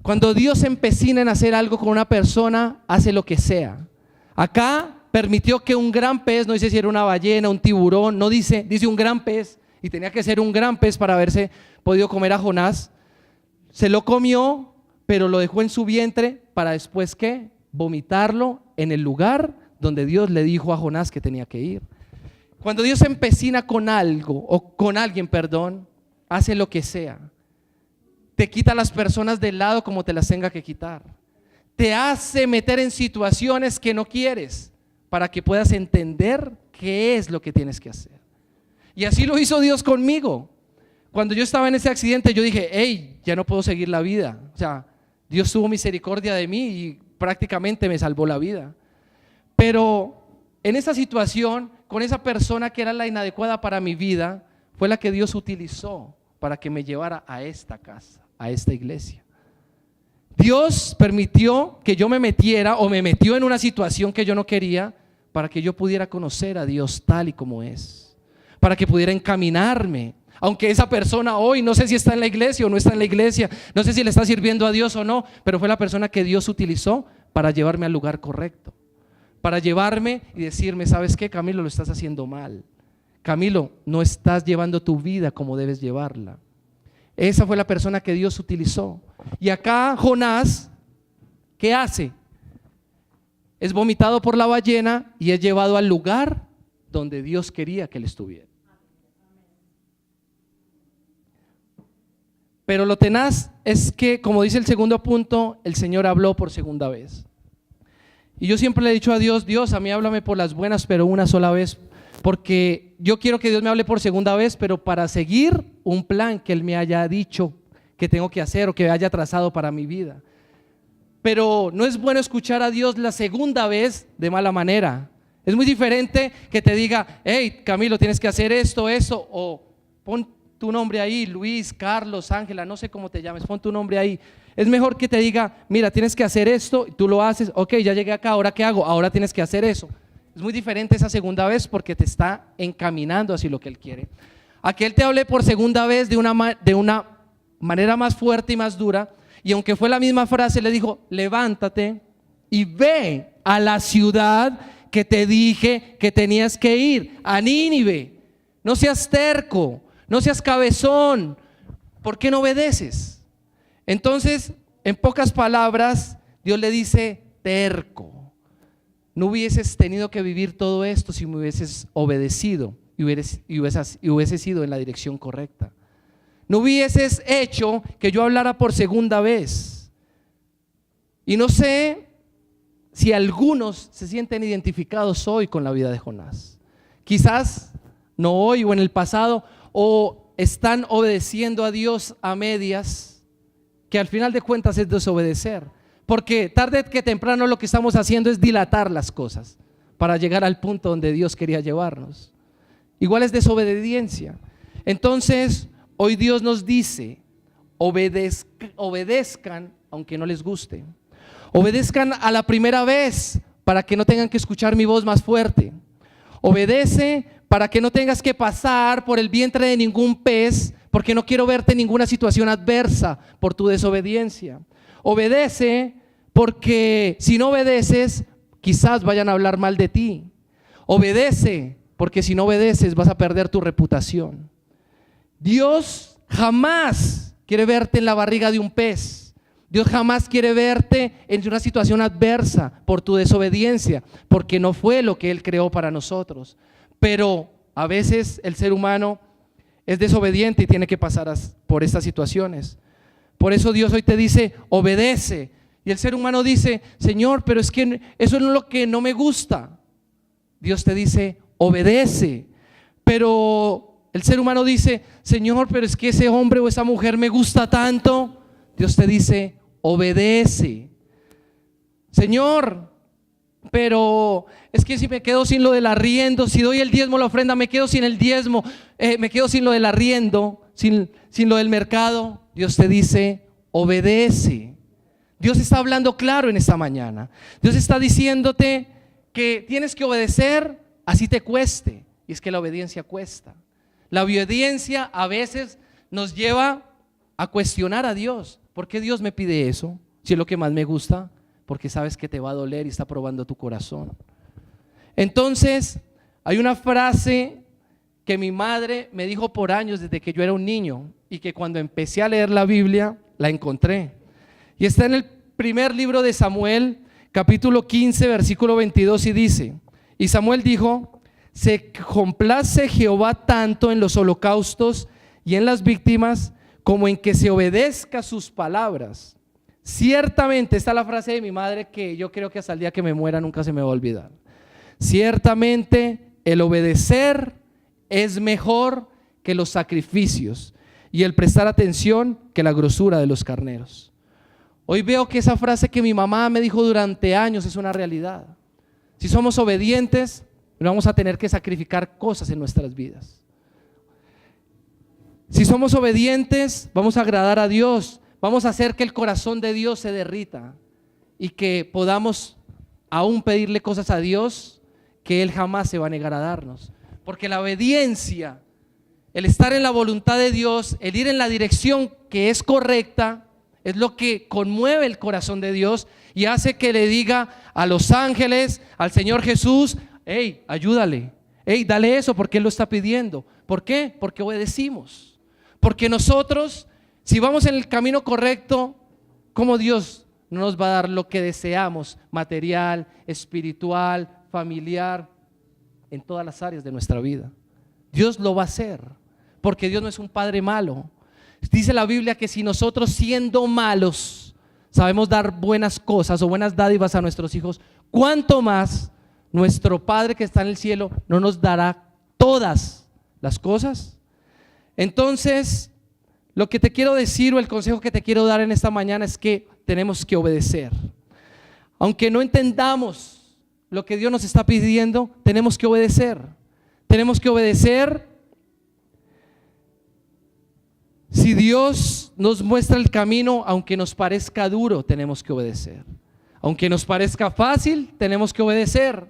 Cuando Dios se empecina en hacer algo con una persona, hace lo que sea. Acá permitió que un gran pez, no dice si era una ballena, un tiburón, no dice un gran pez, y tenía que ser un gran pez para haberse podido comer a Jonás. Se lo comió, pero lo dejó en su vientre para después, ¿qué? Vomitarlo en el lugar donde Dios le dijo a Jonás que tenía que ir. Cuando Dios se empecina con algo o con alguien, hace lo que sea. Te quita a las personas del lado como te las tenga que quitar. Te hace meter en situaciones que no quieres para que puedas entender qué es lo que tienes que hacer. Y así lo hizo Dios conmigo. Cuando yo estaba en ese accidente, yo dije, hey, ya no puedo seguir la vida. O sea, Dios tuvo misericordia de mí y prácticamente me salvó la vida. Pero en esa situación, con esa persona que era la inadecuada para mi vida, fue la que Dios utilizó para que me llevara a esta casa, a esta iglesia. Dios permitió que yo me metiera o me metió en una situación que yo no quería para que yo pudiera conocer a Dios tal y como es, para que pudiera encaminarme. Aunque esa persona hoy no sé si está en la iglesia o no está en la iglesia, no sé si le está sirviendo a Dios o no, pero fue la persona que Dios utilizó para llevarme al lugar correcto, para llevarme y decirme, ¿sabes qué, Camilo? Lo estás haciendo mal. Camilo, no estás llevando tu vida como debes llevarla. Esa fue la persona que Dios utilizó. Y acá Jonás, ¿qué hace? Es vomitado por la ballena y es llevado al lugar donde Dios quería que él estuviera. Pero lo tenaz es que, como dice el segundo punto, el Señor habló por segunda vez. Y yo siempre le he dicho a Dios, Dios, a mí háblame por las buenas, pero una sola vez, porque yo quiero que Dios me hable por segunda vez, pero para seguir un plan que Él me haya dicho que tengo que hacer o que haya trazado para mi vida. Pero no es bueno escuchar a Dios la segunda vez de mala manera. Es muy diferente que te diga, hey, Camilo, tienes que hacer esto, eso, o pon tu nombre ahí, Luis, Carlos, Ángela, no sé cómo te llames, pon tu nombre ahí. Es mejor que te diga, mira, tienes que hacer esto, tú lo haces, ok, ya llegué acá, ¿ahora qué hago? Ahora tienes que hacer eso. Es muy diferente esa segunda vez porque te está encaminando hacia lo que Él quiere. A que Él te hable por segunda vez de una manera más fuerte y más dura, y aunque fue la misma frase, le dijo, levántate y ve a la ciudad que te dije que tenías que ir, a Nínive. No seas terco, no seas cabezón, ¿por qué no obedeces? Entonces, en pocas palabras, Dios le dice, terco. No hubieses tenido que vivir todo esto si me hubieses obedecido y hubieses ido en la dirección correcta. No hubieses hecho que yo hablara por segunda vez. Y no sé si algunos se sienten identificados hoy con la vida de Jonás. Quizás no hoy o en el pasado, o están obedeciendo a Dios a medias, que al final de cuentas es desobedecer. Porque tarde que temprano lo que estamos haciendo es dilatar las cosas para llegar al punto donde Dios quería llevarnos. Igual es desobediencia. Entonces, hoy Dios nos dice, obedezcan aunque no les guste. Obedezcan a la primera vez para que no tengan que escuchar mi voz más fuerte. Obedece para que no tengas que pasar por el vientre de ningún pez, porque no quiero verte en ninguna situación adversa por tu desobediencia. Obedece porque si no obedeces, quizás vayan a hablar mal de ti. Obedece porque si no obedeces vas a perder tu reputación. Dios jamás quiere verte en la barriga de un pez. Dios jamás quiere verte en una situación adversa por tu desobediencia, porque no fue lo que Él creó para nosotros. Pero a veces el ser humano es desobediente y tiene que pasar por estas situaciones. Por eso Dios hoy te dice, obedece. Y el ser humano dice, Señor, pero es que eso no es lo que no me gusta. Dios te dice, obedece. Pero el ser humano dice, Señor, pero es que ese hombre o esa mujer me gusta tanto. Dios te dice, obedece. Señor, pero es que si me quedo sin lo del arriendo, si doy el diezmo, la ofrenda, me quedo sin el diezmo, me quedo sin lo del arriendo, sin lo del mercado. Dios te dice, obedece. Dios está hablando claro en esta mañana. Dios está diciéndote que tienes que obedecer, así te cueste. Y es que la obediencia cuesta. La obediencia a veces nos lleva a cuestionar a Dios. ¿Por qué Dios me pide eso? Si es lo que más me gusta. Porque sabes que te va a doler y está probando tu corazón. Entonces, hay una frase que mi madre me dijo por años desde que yo era un niño y que cuando empecé a leer la Biblia la encontré. Y está en el primer libro de Samuel, capítulo 15, versículo 22, y dice: y Samuel dijo: se complace Jehová tanto en los holocaustos y en las víctimas como en que se obedezca sus palabras. Ciertamente, esta es la frase de mi madre que yo creo que hasta el día que me muera nunca se me va a olvidar. Ciertamente el obedecer es mejor que los sacrificios y el prestar atención que la grosura de los carneros. Hoy veo que esa frase que mi mamá me dijo durante años es una realidad. Si somos obedientes, no vamos a tener que sacrificar cosas en nuestras vidas. Si somos obedientes, vamos a agradar a Dios, vamos a hacer que el corazón de Dios se derrita y que podamos aún pedirle cosas a Dios que Él jamás se va a negar a darnos. Porque la obediencia, el estar en la voluntad de Dios, el ir en la dirección que es correcta, es lo que conmueve el corazón de Dios y hace que le diga a los ángeles, al Señor Jesús: hey, ayúdale, hey, dale eso, porque Él lo está pidiendo. ¿Por qué? Porque obedecimos. Porque nosotros, si vamos en el camino correcto, ¿cómo Dios no nos va a dar lo que deseamos? Material, espiritual, familiar, en todas las áreas de nuestra vida. Dios lo va a hacer, porque Dios no es un padre malo. Dice la Biblia que si nosotros, siendo malos, sabemos dar buenas cosas o buenas dádivas a nuestros hijos, ¿cuánto más nuestro Padre que está en el cielo no nos dará todas las cosas? Entonces, lo que te quiero decir, o el consejo que te quiero dar en esta mañana, es que tenemos que obedecer. Aunque no entendamos lo que Dios nos está pidiendo, tenemos que obedecer. Tenemos que obedecer. Si Dios nos muestra el camino, aunque nos parezca duro, tenemos que obedecer. Aunque nos parezca fácil, tenemos que obedecer.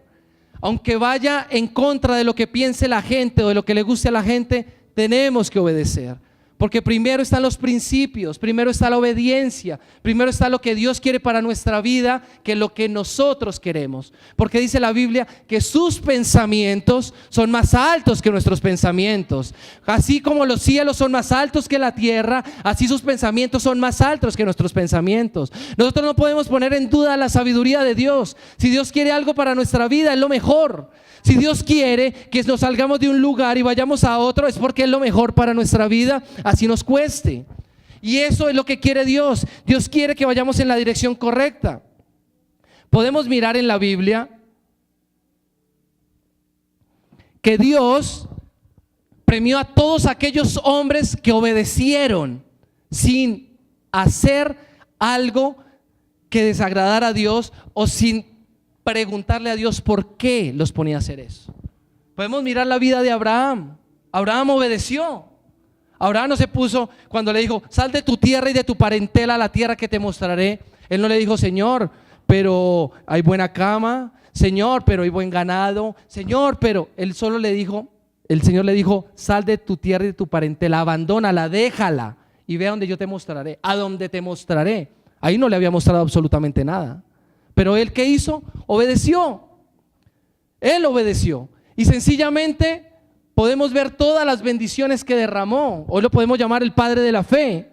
Aunque vaya en contra de lo que piense la gente o de lo que le guste a la gente, tenemos que obedecer. Porque primero están los principios, primero está la obediencia, primero está lo que Dios quiere para nuestra vida que lo que nosotros queremos. Porque dice la Biblia que sus pensamientos son más altos que nuestros pensamientos. Así como los cielos son más altos que la tierra, así sus pensamientos son más altos que nuestros pensamientos. Nosotros no podemos poner en duda la sabiduría de Dios. Si Dios quiere algo para nuestra vida, es lo mejor. Si Dios quiere que nos salgamos de un lugar y vayamos a otro, es porque es lo mejor para nuestra vida, así nos cueste. Y eso es lo que quiere Dios. Dios quiere que vayamos en la dirección correcta. Podemos mirar en la Biblia que Dios premió a todos aquellos hombres que obedecieron sin hacer algo que desagradara a Dios o sin preguntarle a Dios por qué los ponía a hacer eso. Podemos mirar la vida de Abraham. Abraham obedeció. Abraham no se puso, cuando le dijo, sal de tu tierra y de tu parentela a la tierra que te mostraré. Él no le dijo, Señor, pero hay buena cama. Señor, pero hay buen ganado. Señor, pero él solo le dijo, el Señor le dijo, sal de tu tierra y de tu parentela, abandónala, déjala y ve a donde yo te mostraré, a donde te mostraré. Ahí no le había mostrado absolutamente nada. Pero él, ¿qué hizo? Obedeció. Él obedeció. Y sencillamente podemos ver todas las bendiciones que derramó. Hoy lo podemos llamar el padre de la fe.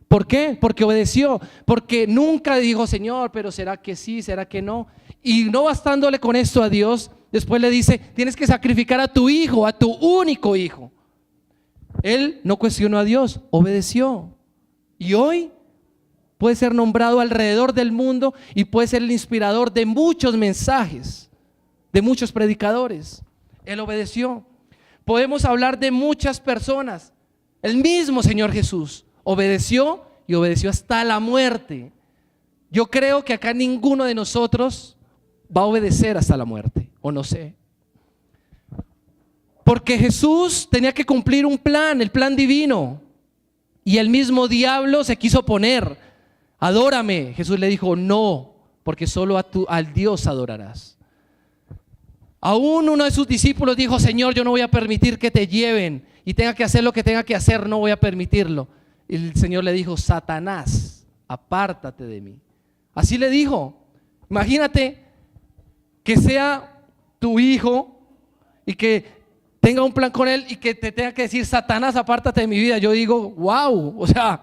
¿Por qué? Porque obedeció. Porque nunca dijo, Señor, pero ¿será que sí? ¿Será que no? Y no bastándole con esto a Dios, después le dice, tienes que sacrificar a tu hijo, a tu único hijo. Él no cuestionó a Dios, obedeció. Y hoy puede ser nombrado alrededor del mundo y puede ser el inspirador de muchos mensajes, de muchos predicadores. Él obedeció. Podemos hablar de muchas personas. El mismo Señor Jesús obedeció y obedeció hasta la muerte. Yo creo que acá ninguno de nosotros va a obedecer hasta la muerte, o no sé. Porque Jesús tenía que cumplir un plan, el plan divino. Y el mismo diablo se quiso oponer. Adórame. Jesús le dijo, no, porque solo al Dios adorarás. Aún uno de sus discípulos dijo, Señor, yo no voy a permitir que te lleven y tenga que hacer lo que tenga que hacer, no voy a permitirlo. Y el Señor le dijo, Satanás, apártate de mí. Así le dijo. Imagínate que sea tu hijo y que tenga un plan con él y que te tenga que decir, Satanás, apártate de mi vida. Yo digo, wow, o sea,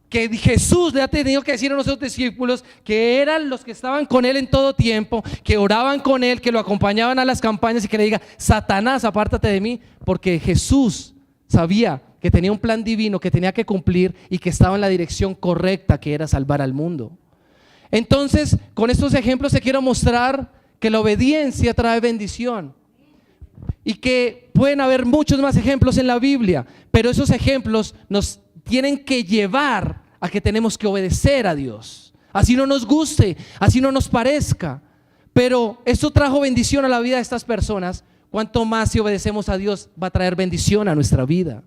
que Jesús le ha tenido que decir a nuestros discípulos que eran los que estaban con él en todo tiempo, que oraban con él, que lo acompañaban a las campañas y que le diga, Satanás, apártate de mí, porque Jesús sabía que tenía un plan divino que tenía que cumplir y que estaba en la dirección correcta, que era salvar al mundo. Entonces, con estos ejemplos te quiero mostrar que la obediencia trae bendición y que pueden haber muchos más ejemplos en la Biblia, pero esos ejemplos nos tienen que llevar a que tenemos que obedecer a Dios, así no nos guste, así no nos parezca. Pero esto trajo bendición a la vida de estas personas. Cuanto más si obedecemos a Dios va a traer bendición a nuestra vida.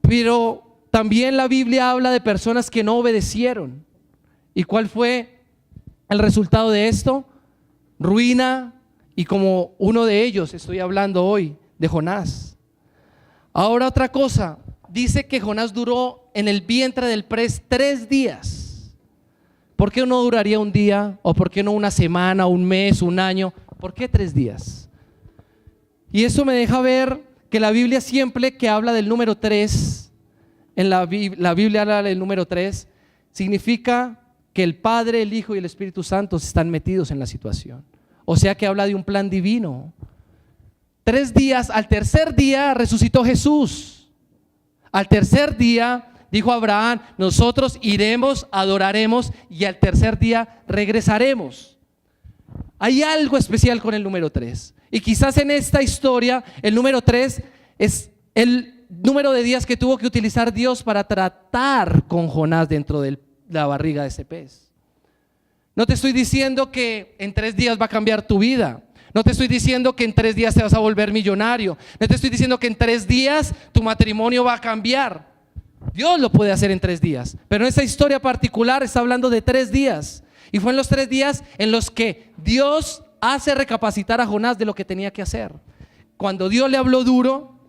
Pero también la Biblia habla de personas que no obedecieron. ¿Y cuál fue el resultado de esto? Ruina. Y como uno de ellos estoy hablando hoy, de Jonás. Ahora otra cosa, dice que Jonás duró en el vientre del pez 3 días. ¿Por qué no duraría un día? ¿O por qué no una semana, un mes, un año? ¿Por qué 3 días? Y eso me deja ver que la Biblia siempre que habla del número 3, en la Biblia habla del número 3, significa que el Padre, el Hijo y el Espíritu Santo están metidos en la situación. O sea que habla de un plan divino. 3 días, al tercer día resucitó Jesús. Al tercer día dijo Abraham, nosotros iremos, adoraremos y al tercer día regresaremos. Hay algo especial con el número 3. Y quizás en esta historia el número 3 es el número de días que tuvo que utilizar Dios para tratar con Jonás dentro de la barriga de ese pez. No te estoy diciendo que en 3 días va a cambiar tu vida. No te estoy diciendo que en 3 días te vas a volver millonario. No te estoy diciendo que en 3 días tu matrimonio va a cambiar. Dios lo puede hacer en 3 días. Pero en esta historia particular está hablando de 3 días. Y fue en los 3 días en los que Dios hace recapacitar a Jonás de lo que tenía que hacer. Cuando Dios le habló duro,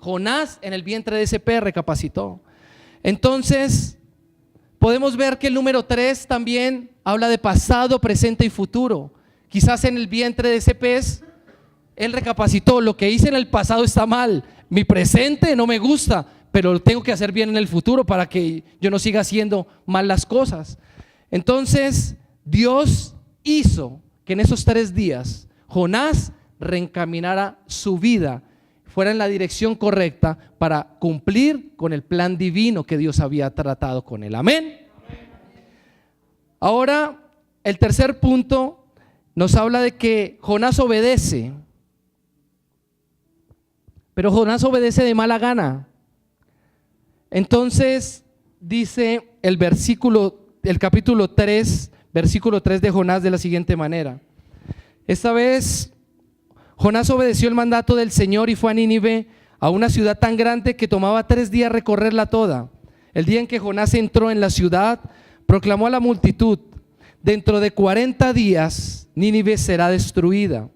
Jonás en el vientre de ese pez recapacitó. Entonces podemos ver que el número 3 también habla de pasado, presente y futuro. Quizás en el vientre de ese pez él recapacitó: lo que hice en el pasado está mal, mi presente no me gusta, pero lo tengo que hacer bien en el futuro para que yo no siga haciendo mal las cosas. Entonces Dios hizo que en esos 3 días Jonás reencaminara su vida, fuera en la dirección correcta para cumplir con el plan divino que Dios había tratado con él. Amén. Ahora, el tercer punto nos habla de que Jonás obedece, pero Jonás obedece de mala gana. Entonces dice el capítulo 3, versículo 3 de Jonás de la siguiente manera: esta vez Jonás obedeció el mandato del Señor y fue a Nínive, a una ciudad tan grande que tomaba 3 días recorrerla toda. El día en que Jonás entró en la ciudad, proclamó a la multitud: dentro de 40 días Nínive será destruida.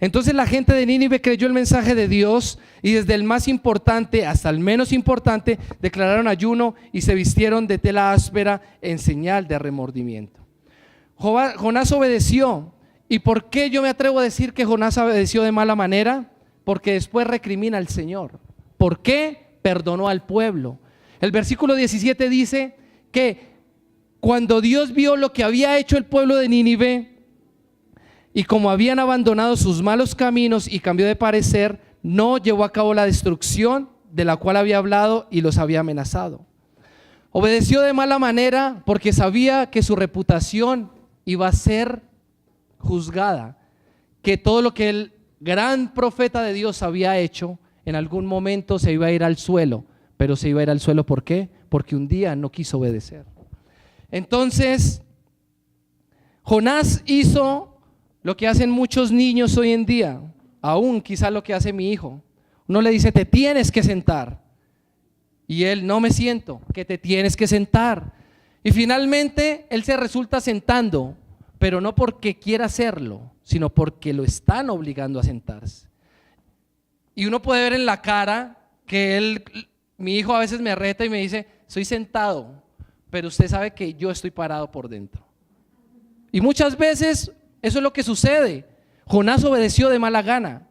Entonces la gente de Nínive creyó el mensaje de Dios, y desde el más importante hasta el menos importante declararon ayuno y se vistieron de tela áspera en señal de remordimiento. Jonás obedeció. ¿Y por qué yo me atrevo a decir que Jonás obedeció de mala manera? Porque después recrimina al Señor. ¿Por qué? Perdonó al pueblo. El versículo 17 dice que cuando Dios vio lo que había hecho el pueblo de Nínive, y como habían abandonado sus malos caminos y cambió de parecer, no llevó a cabo la destrucción de la cual había hablado y los había amenazado. Obedeció de mala manera porque sabía que su reputación iba a ser juzgada, que todo lo que el gran profeta de Dios había hecho en algún momento se iba a ir al suelo. Pero se iba a ir al suelo, ¿por qué? Porque un día no quiso obedecer. Entonces Jonás hizo lo que hacen muchos niños hoy en día, aún quizás lo que hace mi hijo. Uno le dice: te tienes que sentar, y él: no me siento. Que te tienes que sentar. Y finalmente él se resulta sentando, pero no porque quiera hacerlo, sino porque lo están obligando a sentarse. Y uno puede ver en la cara que mi hijo a veces me reta y me dice: estoy sentado, pero usted sabe que yo estoy parado por dentro. Y muchas veces eso es lo que sucede. Jonás obedeció de mala gana.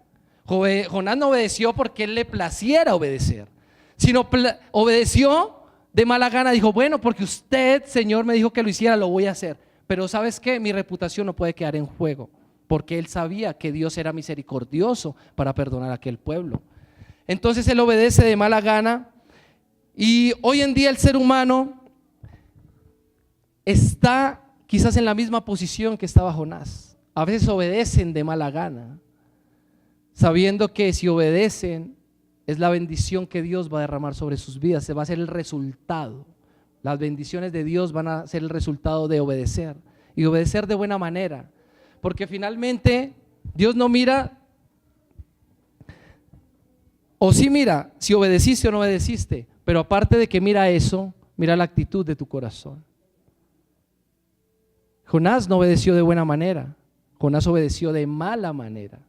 Jonás no obedeció porque él le placiera obedecer, sino obedeció de mala gana. Dijo: bueno, porque usted, Señor, me dijo que lo hiciera, lo voy a hacer. Pero ¿sabes qué? Mi reputación no puede quedar en juego, porque él sabía que Dios era misericordioso para perdonar a aquel pueblo. Entonces él obedece de mala gana. Y hoy en día el ser humano está quizás en la misma posición que estaba Jonás. A veces obedecen de mala gana, sabiendo que si obedecen es la bendición que Dios va a derramar sobre sus vidas. Se va a hacer el resultado. Las bendiciones de Dios van a ser el resultado de obedecer, y obedecer de buena manera, porque finalmente Dios no mira, o sí mira si obedeciste o no obedeciste, pero aparte de que mira eso, mira la actitud de tu corazón. Jonás no obedeció de buena manera, Jonás obedeció de mala manera,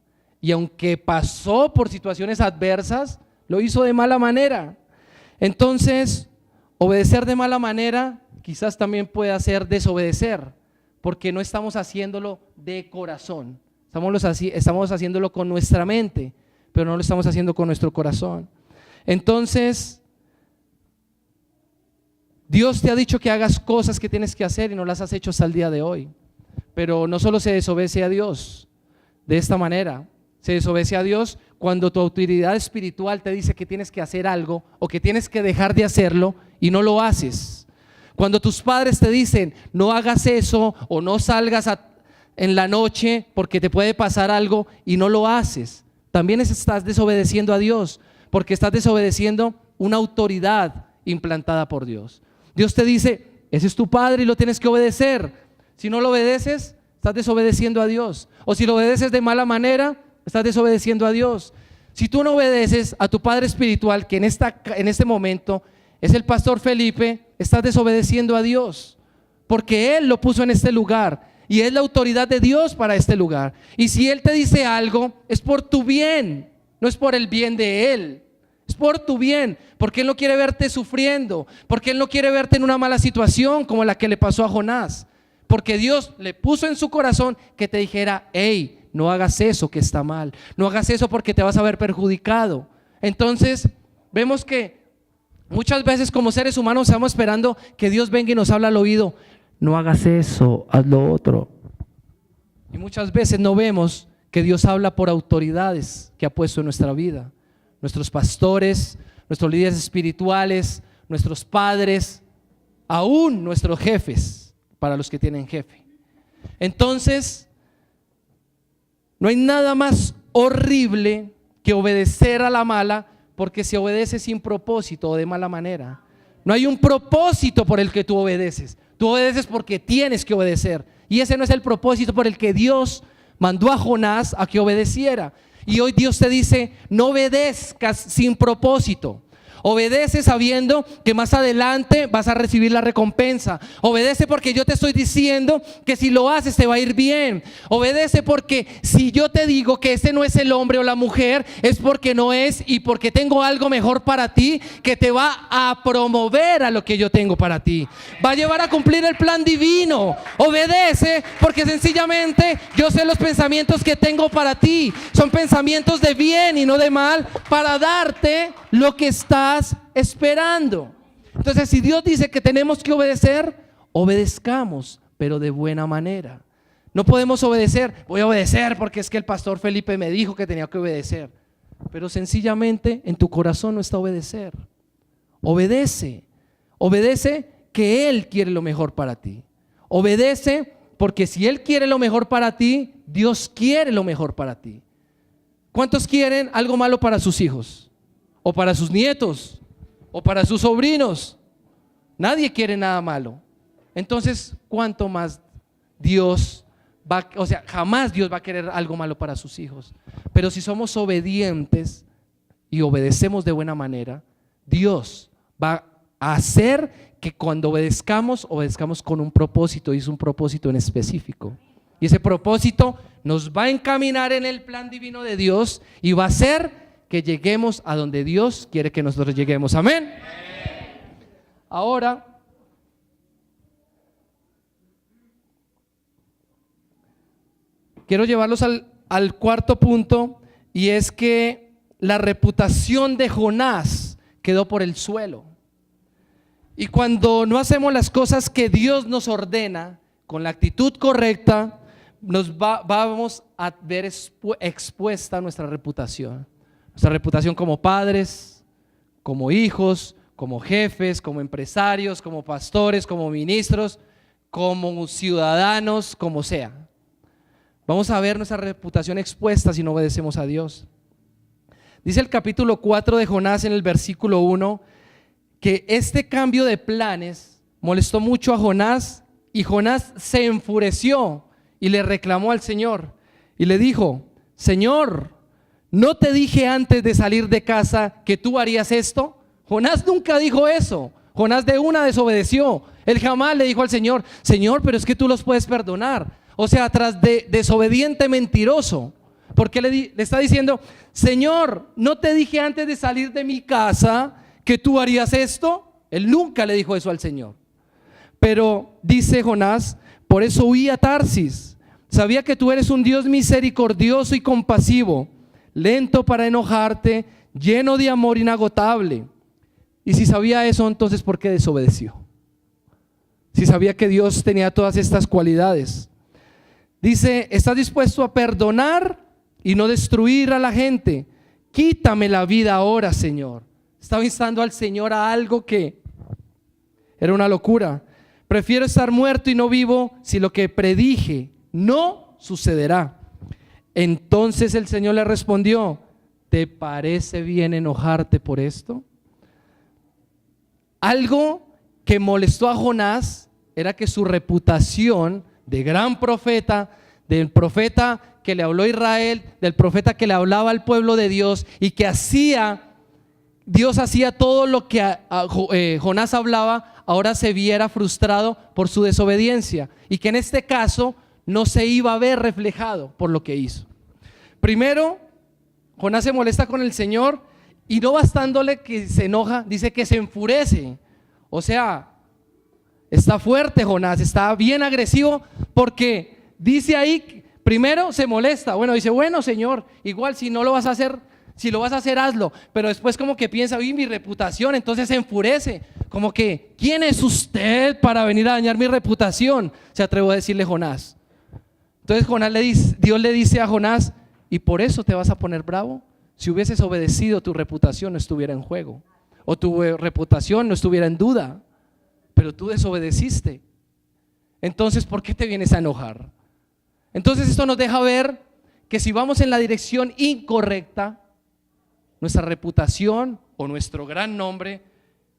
y aunque pasó por situaciones adversas, lo hizo de mala manera. Entonces obedecer de mala manera quizás también puede hacer desobedecer, porque no estamos haciéndolo de corazón. Estamos haciéndolo con nuestra mente, pero no lo estamos haciendo con nuestro corazón. Entonces Dios te ha dicho que hagas cosas que tienes que hacer y no las has hecho hasta el día de hoy. Pero no solo se desobedece a Dios de esta manera, se desobedece a Dios cuando tu autoridad espiritual te dice que tienes que hacer algo o que tienes que dejar de hacerlo y no lo haces. Cuando tus padres te dicen: no hagas eso, o no salgas en la noche porque te puede pasar algo, y no lo haces, también estás desobedeciendo a Dios, porque estás desobedeciendo una autoridad implantada por Dios. Dios te dice: ese es tu padre y lo tienes que obedecer. Si no lo obedeces, estás desobedeciendo a Dios. O si lo obedeces de mala manera, estás desobedeciendo a Dios. Si tú no obedeces a tu padre espiritual, que en este momento es el pastor Felipe, estás desobedeciendo a Dios, porque Él lo puso en este lugar y es la autoridad de Dios para este lugar. Y si Él te dice algo, es por tu bien, no es por el bien de Él, es por tu bien, porque Él no quiere verte sufriendo, porque Él no quiere verte en una mala situación como la que le pasó a Jonás, porque Dios le puso en su corazón que te dijera: hey, no hagas eso que está mal, no hagas eso porque te vas a ver perjudicado. Entonces vemos que muchas veces como seres humanos estamos esperando que Dios venga y nos hable al oído: no hagas eso, haz lo otro. Y muchas veces no vemos que Dios habla por autoridades que ha puesto en nuestra vida, nuestros pastores, nuestros líderes espirituales, nuestros padres, aún nuestros jefes, para los que tienen jefe. Entonces, no hay nada más horrible que obedecer a la mala, porque se obedece sin propósito o de mala manera. No hay un propósito por el que tú obedeces. Tú obedeces porque tienes que obedecer, y ese no es el propósito por el que Dios mandó a Jonás a que obedeciera. Y hoy Dios te dice: no obedezcas sin propósito. Obedece sabiendo que más adelante vas a recibir la recompensa. Obedece porque yo te estoy diciendo que si lo haces te va a ir bien. Obedece porque si yo te digo que ese no es el hombre o la mujer, es porque no es, y porque tengo algo mejor para ti que te va a promover a lo que yo tengo para ti. Va a llevar a cumplir el plan divino. Obedece porque sencillamente yo sé los pensamientos que tengo para ti. Son pensamientos de bien y no de mal, para darte lo que estás esperando. Entonces, si Dios dice que tenemos que obedecer, obedezcamos, pero de buena manera. No podemos obedecer: voy a obedecer porque es que el pastor Felipe me dijo que tenía que obedecer, pero sencillamente en tu corazón no está obedecer. Obedece, obedece que Él quiere lo mejor para ti. Obedece porque si Él quiere lo mejor para ti, Dios quiere lo mejor para ti. ¿Cuántos quieren algo malo para sus hijos? O para sus nietos, o para sus sobrinos. Nadie quiere nada malo. Entonces, ¿cuánto más Dios va? O sea, jamás Dios va a querer algo malo para sus hijos. Pero si somos obedientes y obedecemos de buena manera, Dios va a hacer que cuando obedezcamos con un propósito, y es un propósito en específico. Y ese propósito nos va a encaminar en el plan divino de Dios y va a hacer que lleguemos a donde Dios quiere que nosotros lleguemos. Amén. Ahora, quiero llevarlos al cuarto punto, y es que la reputación de Jonás quedó por el suelo. Y cuando no hacemos las cosas que Dios nos ordena con la actitud correcta, vamos a ver expuesta nuestra reputación. Nuestra reputación como padres, como hijos, como jefes, como empresarios, como pastores, como ministros, como ciudadanos, como sea. Vamos a ver nuestra reputación expuesta si no obedecemos a Dios. Dice el capítulo 4 de Jonás en el versículo 1 que este cambio de planes molestó mucho a Jonás, y Jonás se enfureció y le reclamó al Señor y le dijo: Señor, ¿no te dije antes de salir de casa que tú harías esto? Jonás nunca dijo eso. Jonás de una desobedeció. Él jamás le dijo al Señor: Señor, pero es que tú los puedes perdonar. O sea, tras de desobediente mentiroso, porque le está diciendo: Señor, ¿no te dije antes de salir de mi casa que tú harías esto? Él nunca le dijo eso al Señor. Pero dice Jonás: por eso huí a Tarsis. Sabía que tú eres un Dios misericordioso y compasivo, lento para enojarte, lleno de amor inagotable. Y si sabía eso, entonces ¿por qué desobedeció? Si sabía que Dios tenía todas estas cualidades. Dice: ¿estás dispuesto a perdonar y no destruir a la gente? Quítame la vida ahora, Señor. Estaba instando al Señor a algo que era una locura. Prefiero estar muerto y no vivo si lo que predije no sucederá. Entonces el Señor le respondió: ¿te parece bien enojarte por esto? Algo que molestó a Jonás era que su reputación de gran profeta, del profeta que le habló a Israel, del profeta que le hablaba al pueblo de Dios y que Dios hacía todo lo que Jonás hablaba, ahora se viera frustrado por su desobediencia, y que en este caso no se iba a ver reflejado por lo que hizo. Primero, Jonás se molesta con el Señor Y no bastándole que se enoja, dice que se enfurece. O sea, está fuerte Jonás, está bien agresivo, porque dice ahí, primero se molesta. Bueno, dice, bueno, Señor, igual si no lo vas a hacer, si lo vas a hacer, hazlo. Pero después como que piensa, uy, mi reputación, entonces se enfurece. Como que, ¿quién es usted para venir a dañar mi reputación? Se atrevió a decirle Jonás. Entonces Dios le dice a Jonás, ¿y por eso te vas a poner bravo? Si hubieses obedecido, tu reputación no estuviera en juego, o tu reputación no estuviera en duda, pero tú desobedeciste. Entonces, ¿por qué te vienes a enojar? Entonces esto nos deja ver que si vamos en la dirección incorrecta, nuestra reputación o nuestro gran nombre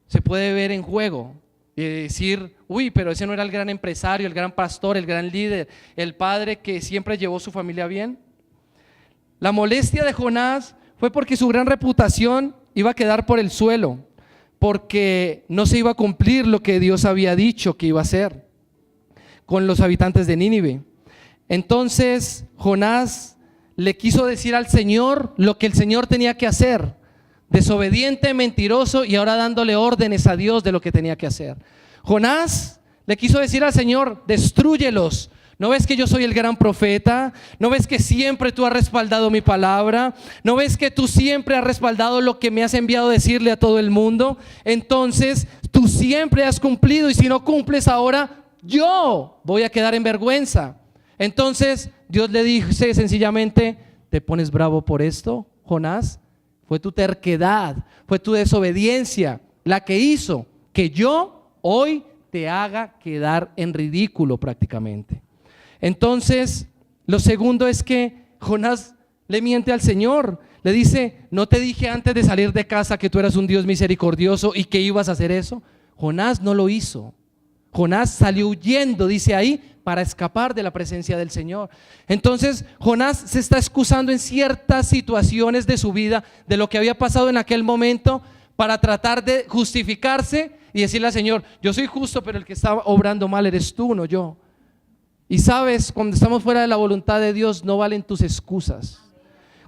se puede ver en juego y decir, uy, pero ese no era el gran empresario, el gran pastor, el gran líder, el padre que siempre llevó su familia bien. La molestia de Jonás fue porque su gran reputación iba a quedar por el suelo, porque no se iba a cumplir lo que Dios había dicho que iba a hacer con los habitantes de Nínive. Entonces Jonás le quiso decir al Señor lo que el Señor tenía que hacer, desobediente, mentiroso, y ahora dándole órdenes a Dios de lo que tenía que hacer. Jonás le quiso decir al Señor, destrúyelos. ¿No ves que yo soy el gran profeta? ¿No ves que siempre tú has respaldado mi palabra? ¿No ves que tú siempre has respaldado lo que me has enviado a decirle a todo el mundo? Entonces tú siempre has cumplido, y si no cumples ahora, yo voy a quedar en vergüenza. Entonces Dios le dice sencillamente, ¿te pones bravo por esto, Jonás? Fue tu terquedad, fue tu desobediencia la que hizo que yo hoy te haga quedar en ridículo prácticamente. Entonces, lo segundo es que Jonás le miente al Señor. Le dice, ¿no te dije antes de salir de casa que tú eras un Dios misericordioso y que ibas a hacer eso? Jonás no lo hizo. Jonás salió huyendo, dice ahí, para escapar de la presencia del Señor. Entonces Jonás se está excusando en ciertas situaciones de su vida, de lo que había pasado en aquel momento, para tratar de justificarse y decirle al Señor, yo soy justo, pero el que está obrando mal eres tú, no yo. Y sabes, cuando estamos fuera de la voluntad de Dios, no valen tus excusas.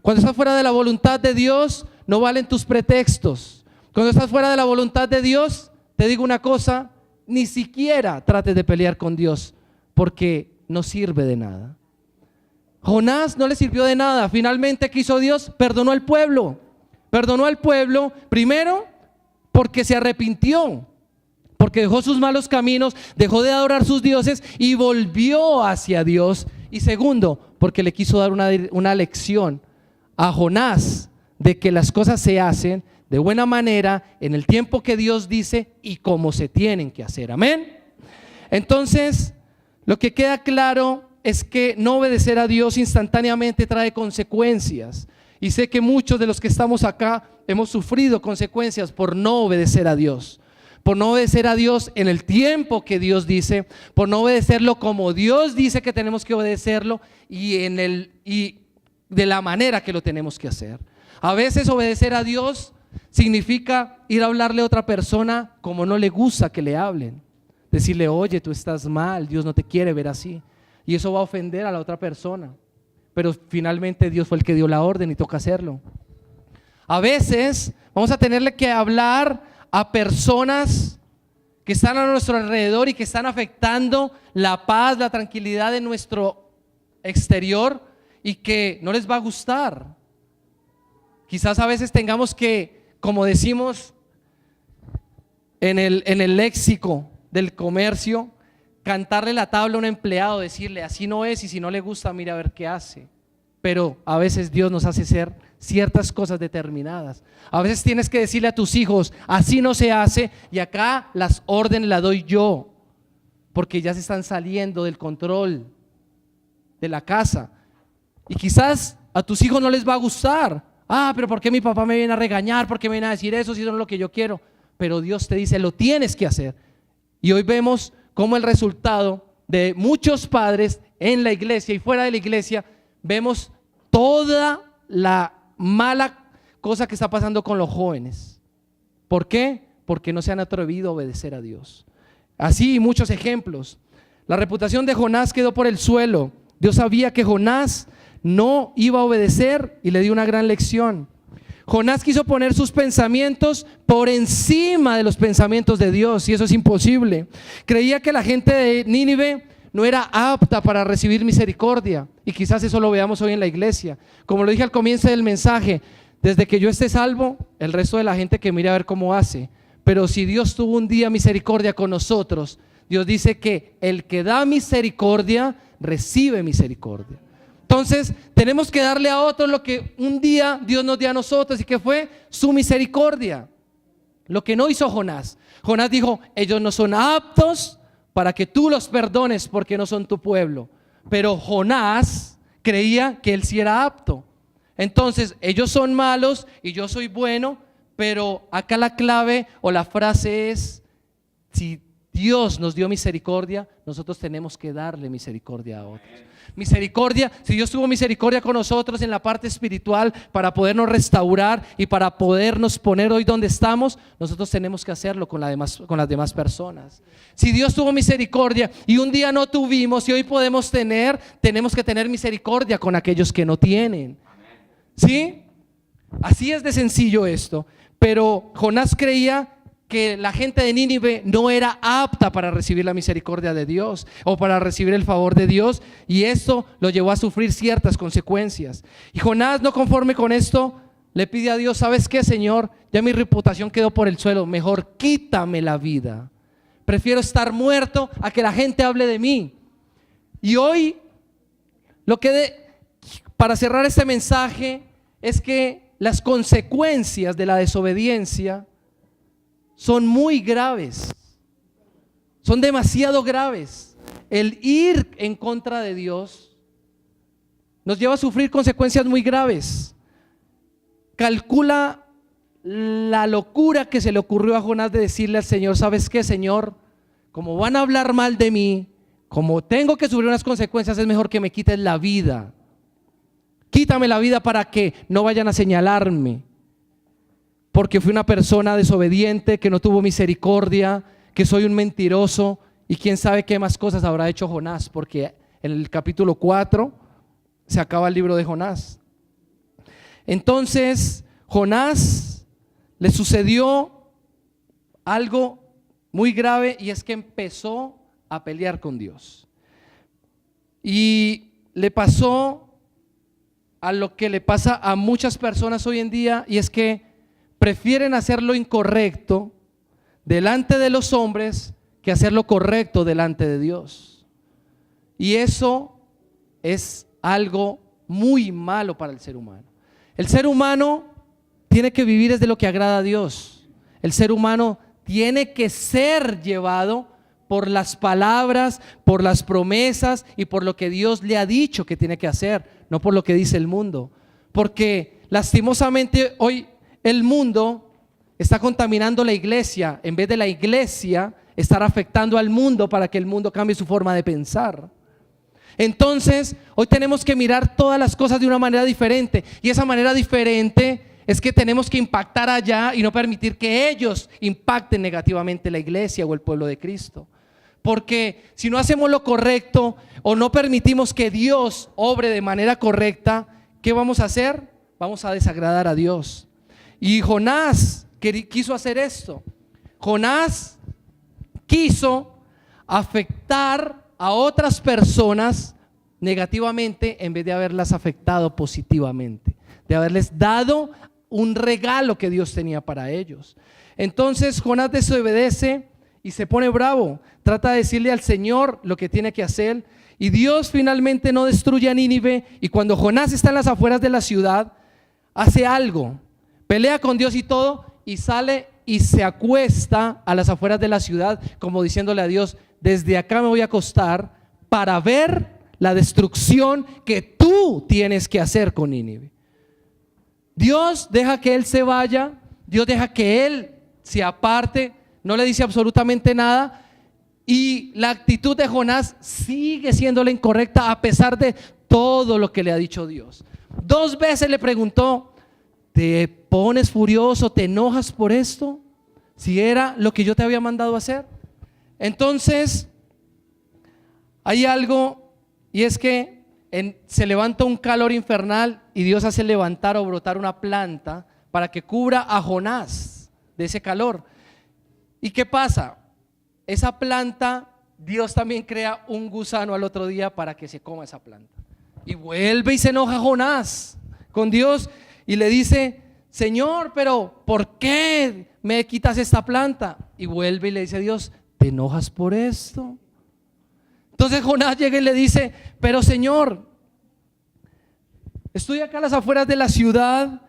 Cuando estás fuera de la voluntad de Dios, no valen tus pretextos. Cuando estás fuera de la voluntad de Dios, te digo una cosa, ni siquiera trates de pelear con Dios, porque no sirve de nada. Jonás no le sirvió de nada. Finalmente, ¿qué hizo Dios? Perdonó al pueblo. Perdonó al pueblo, primero, porque se arrepintió, porque dejó sus malos caminos, dejó de adorar sus dioses y volvió hacia Dios. Y segundo, porque le quiso dar una lección a Jonás de que las cosas se hacen de buena manera, en el tiempo que Dios dice y como se tienen que hacer. Amén. Entonces, lo que queda claro es que no obedecer a Dios instantáneamente trae consecuencias. Y sé que muchos de los que estamos acá hemos sufrido consecuencias por no obedecer a Dios. Por no obedecer a Dios en el tiempo que Dios dice, por no obedecerlo como Dios dice que tenemos que obedecerlo y de la manera que lo tenemos que hacer. A veces obedecer a Dios significa ir a hablarle a otra persona como no le gusta que le hablen. Decirle, oye, tú estás mal, Dios no te quiere ver así. Y eso va a ofender a la otra persona. Pero finalmente Dios fue el que dio la orden y toca hacerlo. A veces vamos a tenerle que hablar a personas que están a nuestro alrededor y que están afectando la paz, la tranquilidad de nuestro exterior y que no les va a gustar. Quizás a veces tengamos que, como decimos en el léxico del comercio, cantarle la tabla a un empleado, decirle así no es, y si no le gusta, mira a ver qué hace. Pero a veces Dios nos hace hacer ciertas cosas determinadas. A veces tienes que decirle a tus hijos, así no se hace, y acá las órdenes las doy yo, porque ya se están saliendo del control de la casa. Y quizás a tus hijos no les va a gustar. Pero ¿por qué mi papá me viene a regañar? ¿Por qué me viene a decir eso si eso no es lo que yo quiero? Pero Dios te dice, lo tienes que hacer. Y hoy vemos cómo el resultado de muchos padres en la iglesia y fuera de la iglesia, vemos toda la mala cosa que está pasando con los jóvenes. ¿Por qué? Porque no se han atrevido a obedecer a Dios. Así muchos ejemplos. La reputación de Jonás quedó por el suelo. Dios sabía que Jonás no iba a obedecer y le dio una gran lección. Jonás quiso poner sus pensamientos por encima de los pensamientos de Dios, y eso es imposible. Creía que la gente de Nínive no era apta para recibir misericordia, y quizás eso lo veamos hoy en la iglesia. Como lo dije al comienzo del mensaje, desde que yo esté salvo, el resto de la gente que mire a ver cómo hace. Pero si Dios tuvo un día misericordia con nosotros, Dios dice que el que da misericordia recibe misericordia. Entonces tenemos que darle a otros lo que un día Dios nos dio a nosotros, y que fue su misericordia. Lo que no hizo Jonás. Jonás dijo: ellos no son aptos para que tú los perdones porque no son tu pueblo. Pero Jonás creía que él sí era apto. Entonces ellos son malos y yo soy bueno, pero acá la clave o la frase es: si Dios nos dio misericordia, nosotros tenemos que darle misericordia a otros. Misericordia, si Dios tuvo misericordia con nosotros en la parte espiritual para podernos restaurar y para podernos poner hoy donde estamos, nosotros tenemos que hacerlo con las demás personas. Si Dios tuvo misericordia y un día no tuvimos y hoy podemos tener, tenemos que tener misericordia con aquellos que no tienen. ¿Sí? Así es de sencillo esto. Pero Jonás creía que la gente de Nínive no era apta para recibir la misericordia de Dios o para recibir el favor de Dios, y esto lo llevó a sufrir ciertas consecuencias. Y Jonás, no conforme con esto, le pide a Dios: ¿sabes qué, Señor? Ya mi reputación quedó por el suelo, mejor quítame la vida. Prefiero estar muerto a que la gente hable de mí. Y hoy para cerrar este mensaje es que las consecuencias de la desobediencia son muy graves, son demasiado graves. El ir en contra de Dios nos lleva a sufrir consecuencias muy graves. Calcula la locura que se le ocurrió a Jonás de decirle al Señor: ¿sabes qué, Señor? Como van a hablar mal de mí, como tengo que sufrir unas consecuencias, es mejor que me quites la vida. Quítame la vida para que no vayan a señalarme, porque fui una persona desobediente, que no tuvo misericordia, que soy un mentiroso, y quién sabe qué más cosas habrá hecho Jonás, porque en el capítulo 4 se acaba el libro de Jonás. Entonces Jonás le sucedió algo muy grave, y es que empezó a pelear con Dios. Y le pasó a lo que le pasa a muchas personas hoy en día, y es que prefieren hacer lo incorrecto delante de los hombres que hacer lo correcto delante de Dios. Y eso es algo muy malo para el ser humano. El ser humano tiene que vivir desde lo que agrada a Dios. El ser humano tiene que ser llevado por las palabras, por las promesas y por lo que Dios le ha dicho que tiene que hacer, no por lo que dice el mundo. Porque lastimosamente hoy el mundo está contaminando la iglesia, en vez de la iglesia estar afectando al mundo para que el mundo cambie su forma de pensar. Entonces hoy tenemos que mirar todas las cosas de una manera diferente, y esa manera diferente es que tenemos que impactar allá y no permitir que ellos impacten negativamente la iglesia o el pueblo de Cristo. Porque si no hacemos lo correcto o no permitimos que Dios obre de manera correcta, ¿qué vamos a hacer? Vamos a desagradar a Dios. Y Jonás quiso hacer esto. Jonás quiso afectar a otras personas negativamente en vez de haberlas afectado positivamente, de haberles dado un regalo que Dios tenía para ellos. Entonces Jonás desobedece y se pone bravo, trata de decirle al Señor lo que tiene que hacer, y Dios finalmente no destruye a Nínive. Y cuando Jonás está en las afueras de la ciudad, hace algo, pelea con Dios y todo, y sale y se acuesta a las afueras de la ciudad, como diciéndole a Dios: desde acá me voy a acostar para ver la destrucción que tú tienes que hacer con Nínive. Dios deja que él se vaya, Dios deja que él se aparte, no le dice absolutamente nada, y la actitud de Jonás sigue siendo la incorrecta a pesar de todo lo que le ha dicho Dios. 2 veces le preguntó: ¿te pones furioso, te enojas por esto? Si era lo que yo te había mandado a hacer. Entonces hay algo, y es que se levanta un calor infernal y Dios hace levantar o brotar una planta para que cubra a Jonás de ese calor. ¿Y qué pasa? Esa planta, Dios también crea un gusano al otro día para que se coma esa planta. Y vuelve y se enoja Jonás con Dios y le dice: Señor, pero ¿por qué me quitas esta planta? Y vuelve y le dice a Dios: ¿te enojas por esto? Entonces Jonás llega y le dice: pero Señor, estoy acá a las afueras de la ciudad,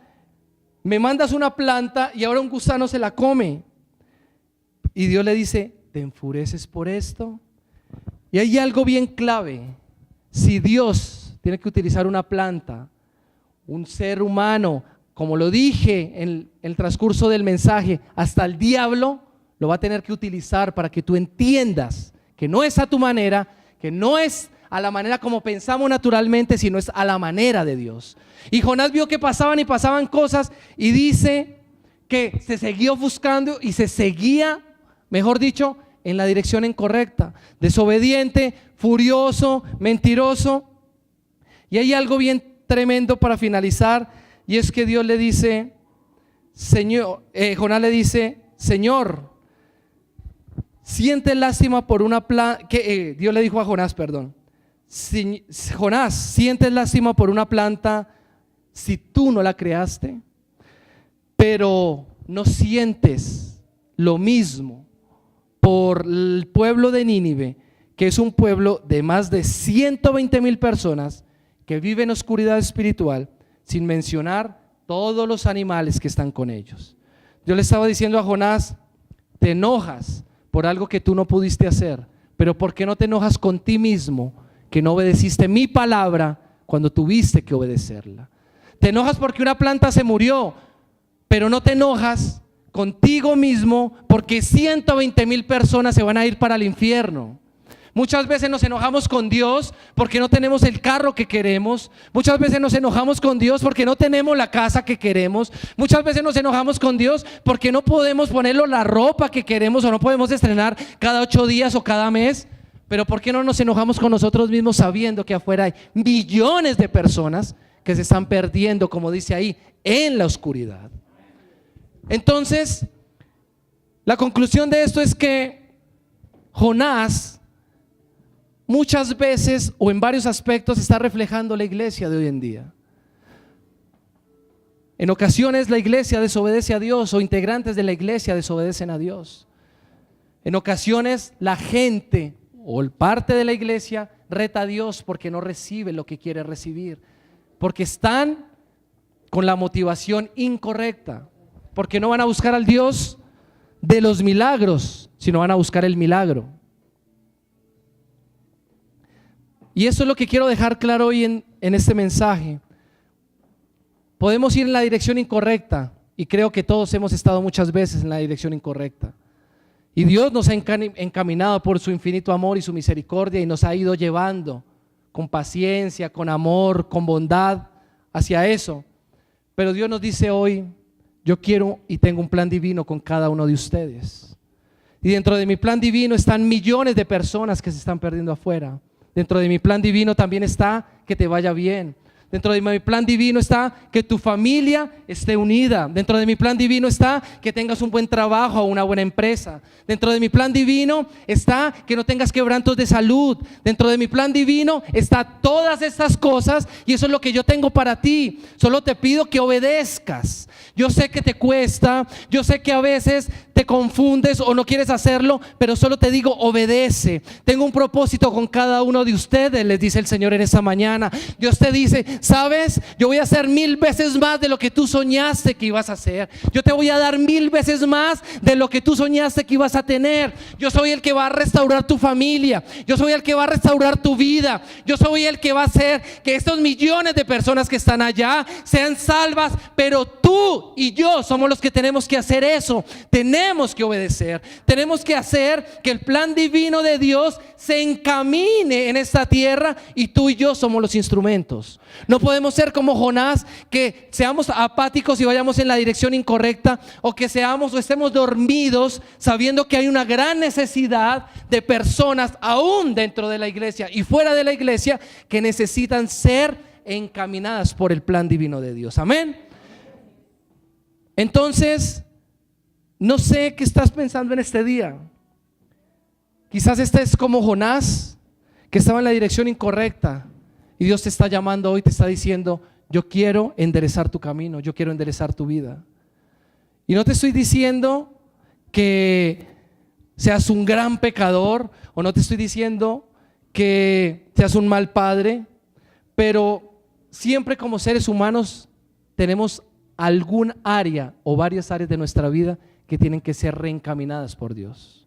me mandas una planta y ahora un gusano se la come. Y Dios le dice: ¿te enfureces por esto? Y hay algo bien clave. Si Dios tiene que utilizar una planta, un ser humano, como lo dije en el transcurso del mensaje, hasta el diablo lo va a tener que utilizar para que tú entiendas que no es a tu manera, que no es a la manera como pensamos naturalmente, sino es a la manera de Dios. Y Jonás vio que pasaban y pasaban cosas y dice que se seguía ofuscando y se seguía, mejor dicho, en la dirección incorrecta, desobediente, furioso, mentiroso. Y hay algo bien tremendo para finalizar, y es que Dios le dice, Jonás le dice: Señor, sientes lástima por una planta, Dios le dijo a Jonás, perdón, Jonás, sientes lástima por una planta si tú no la creaste, pero no sientes lo mismo por el pueblo de Nínive, que es un pueblo de más de 120,000 personas que viven en oscuridad espiritual, sin mencionar todos los animales que están con ellos. Yo le estaba diciendo a Jonás: te enojas por algo que tú no pudiste hacer, pero ¿por qué no te enojas con ti mismo que no obedeciste mi palabra cuando tuviste que obedecerla? Te enojas porque una planta se murió, pero no te enojas contigo mismo porque 120,000 personas se van a ir para el infierno. Muchas veces nos enojamos con Dios porque no tenemos el carro que queremos. Muchas veces nos enojamos con Dios porque no tenemos la casa que queremos. Muchas veces nos enojamos con Dios porque no podemos ponerle la ropa que queremos o no podemos estrenar cada 8 días o cada mes. Pero ¿por qué no nos enojamos con nosotros mismos sabiendo que afuera hay millones de personas que se están perdiendo, como dice ahí, en la oscuridad? Entonces, la conclusión de esto es que Jonás muchas veces o en varios aspectos está reflejando la iglesia de hoy en día. En ocasiones la iglesia desobedece a Dios, o integrantes de la iglesia desobedecen a Dios. En ocasiones la gente o parte de la iglesia reta a Dios porque no recibe lo que quiere recibir, porque están con la motivación incorrecta, porque no van a buscar al Dios de los milagros, sino van a buscar el milagro. Y eso es lo que quiero dejar claro hoy en este mensaje. Podemos ir en la dirección incorrecta, y creo que todos hemos estado muchas veces en la dirección incorrecta. Y Dios nos ha encaminado por su infinito amor y su misericordia, y nos ha ido llevando con paciencia, con amor, con bondad hacia eso. Pero Dios nos dice hoy: yo quiero y tengo un plan divino con cada uno de ustedes. Y dentro de mi plan divino están millones de personas que se están perdiendo afuera. Dentro de mi plan divino también está que te vaya bien. Dentro de mi plan divino está que tu familia esté unida. Dentro de mi plan divino está que tengas un buen trabajo o una buena empresa. Dentro de mi plan divino está que no tengas quebrantos de salud. Dentro de mi plan divino está todas estas cosas, y eso es lo que yo tengo para ti. Solo te pido que obedezcas. Yo sé que te cuesta, yo sé que a veces te confundes o no quieres hacerlo, pero solo te digo: obedece. Tengo un propósito con cada uno de ustedes, les dice el Señor en esta mañana. Dios te dice: ¿sabes? Yo voy a hacer 1000 veces más de lo que tú soñaste que ibas a hacer. Yo te voy a dar 1000 veces más de lo que tú soñaste que ibas a tener. Yo soy el que va a restaurar tu familia. Yo soy el que va a restaurar tu vida. Yo soy el que va a hacer que estos millones de personas que están allá sean salvas, pero tú y yo somos los que tenemos que hacer eso. Tenemos que obedecer. Tenemos que hacer que el plan divino de Dios se encamine en esta tierra, y tú y yo somos los instrumentos. No podemos ser como Jonás, que seamos apáticos y vayamos en la dirección incorrecta, o que seamos o estemos dormidos sabiendo que hay una gran necesidad de personas aún dentro de la iglesia y fuera de la iglesia que necesitan ser encaminadas por el plan divino de Dios. Amén. Entonces, no sé qué estás pensando en este día. Quizás estés como Jonás, que estaba en la dirección incorrecta, y Dios te está llamando hoy, te está diciendo: yo quiero enderezar tu camino, yo quiero enderezar tu vida. Y no te estoy diciendo que seas un gran pecador, o no te estoy diciendo que seas un mal padre, pero siempre como seres humanos tenemos algún área o varias áreas de nuestra vida que tienen que ser reencaminadas por Dios.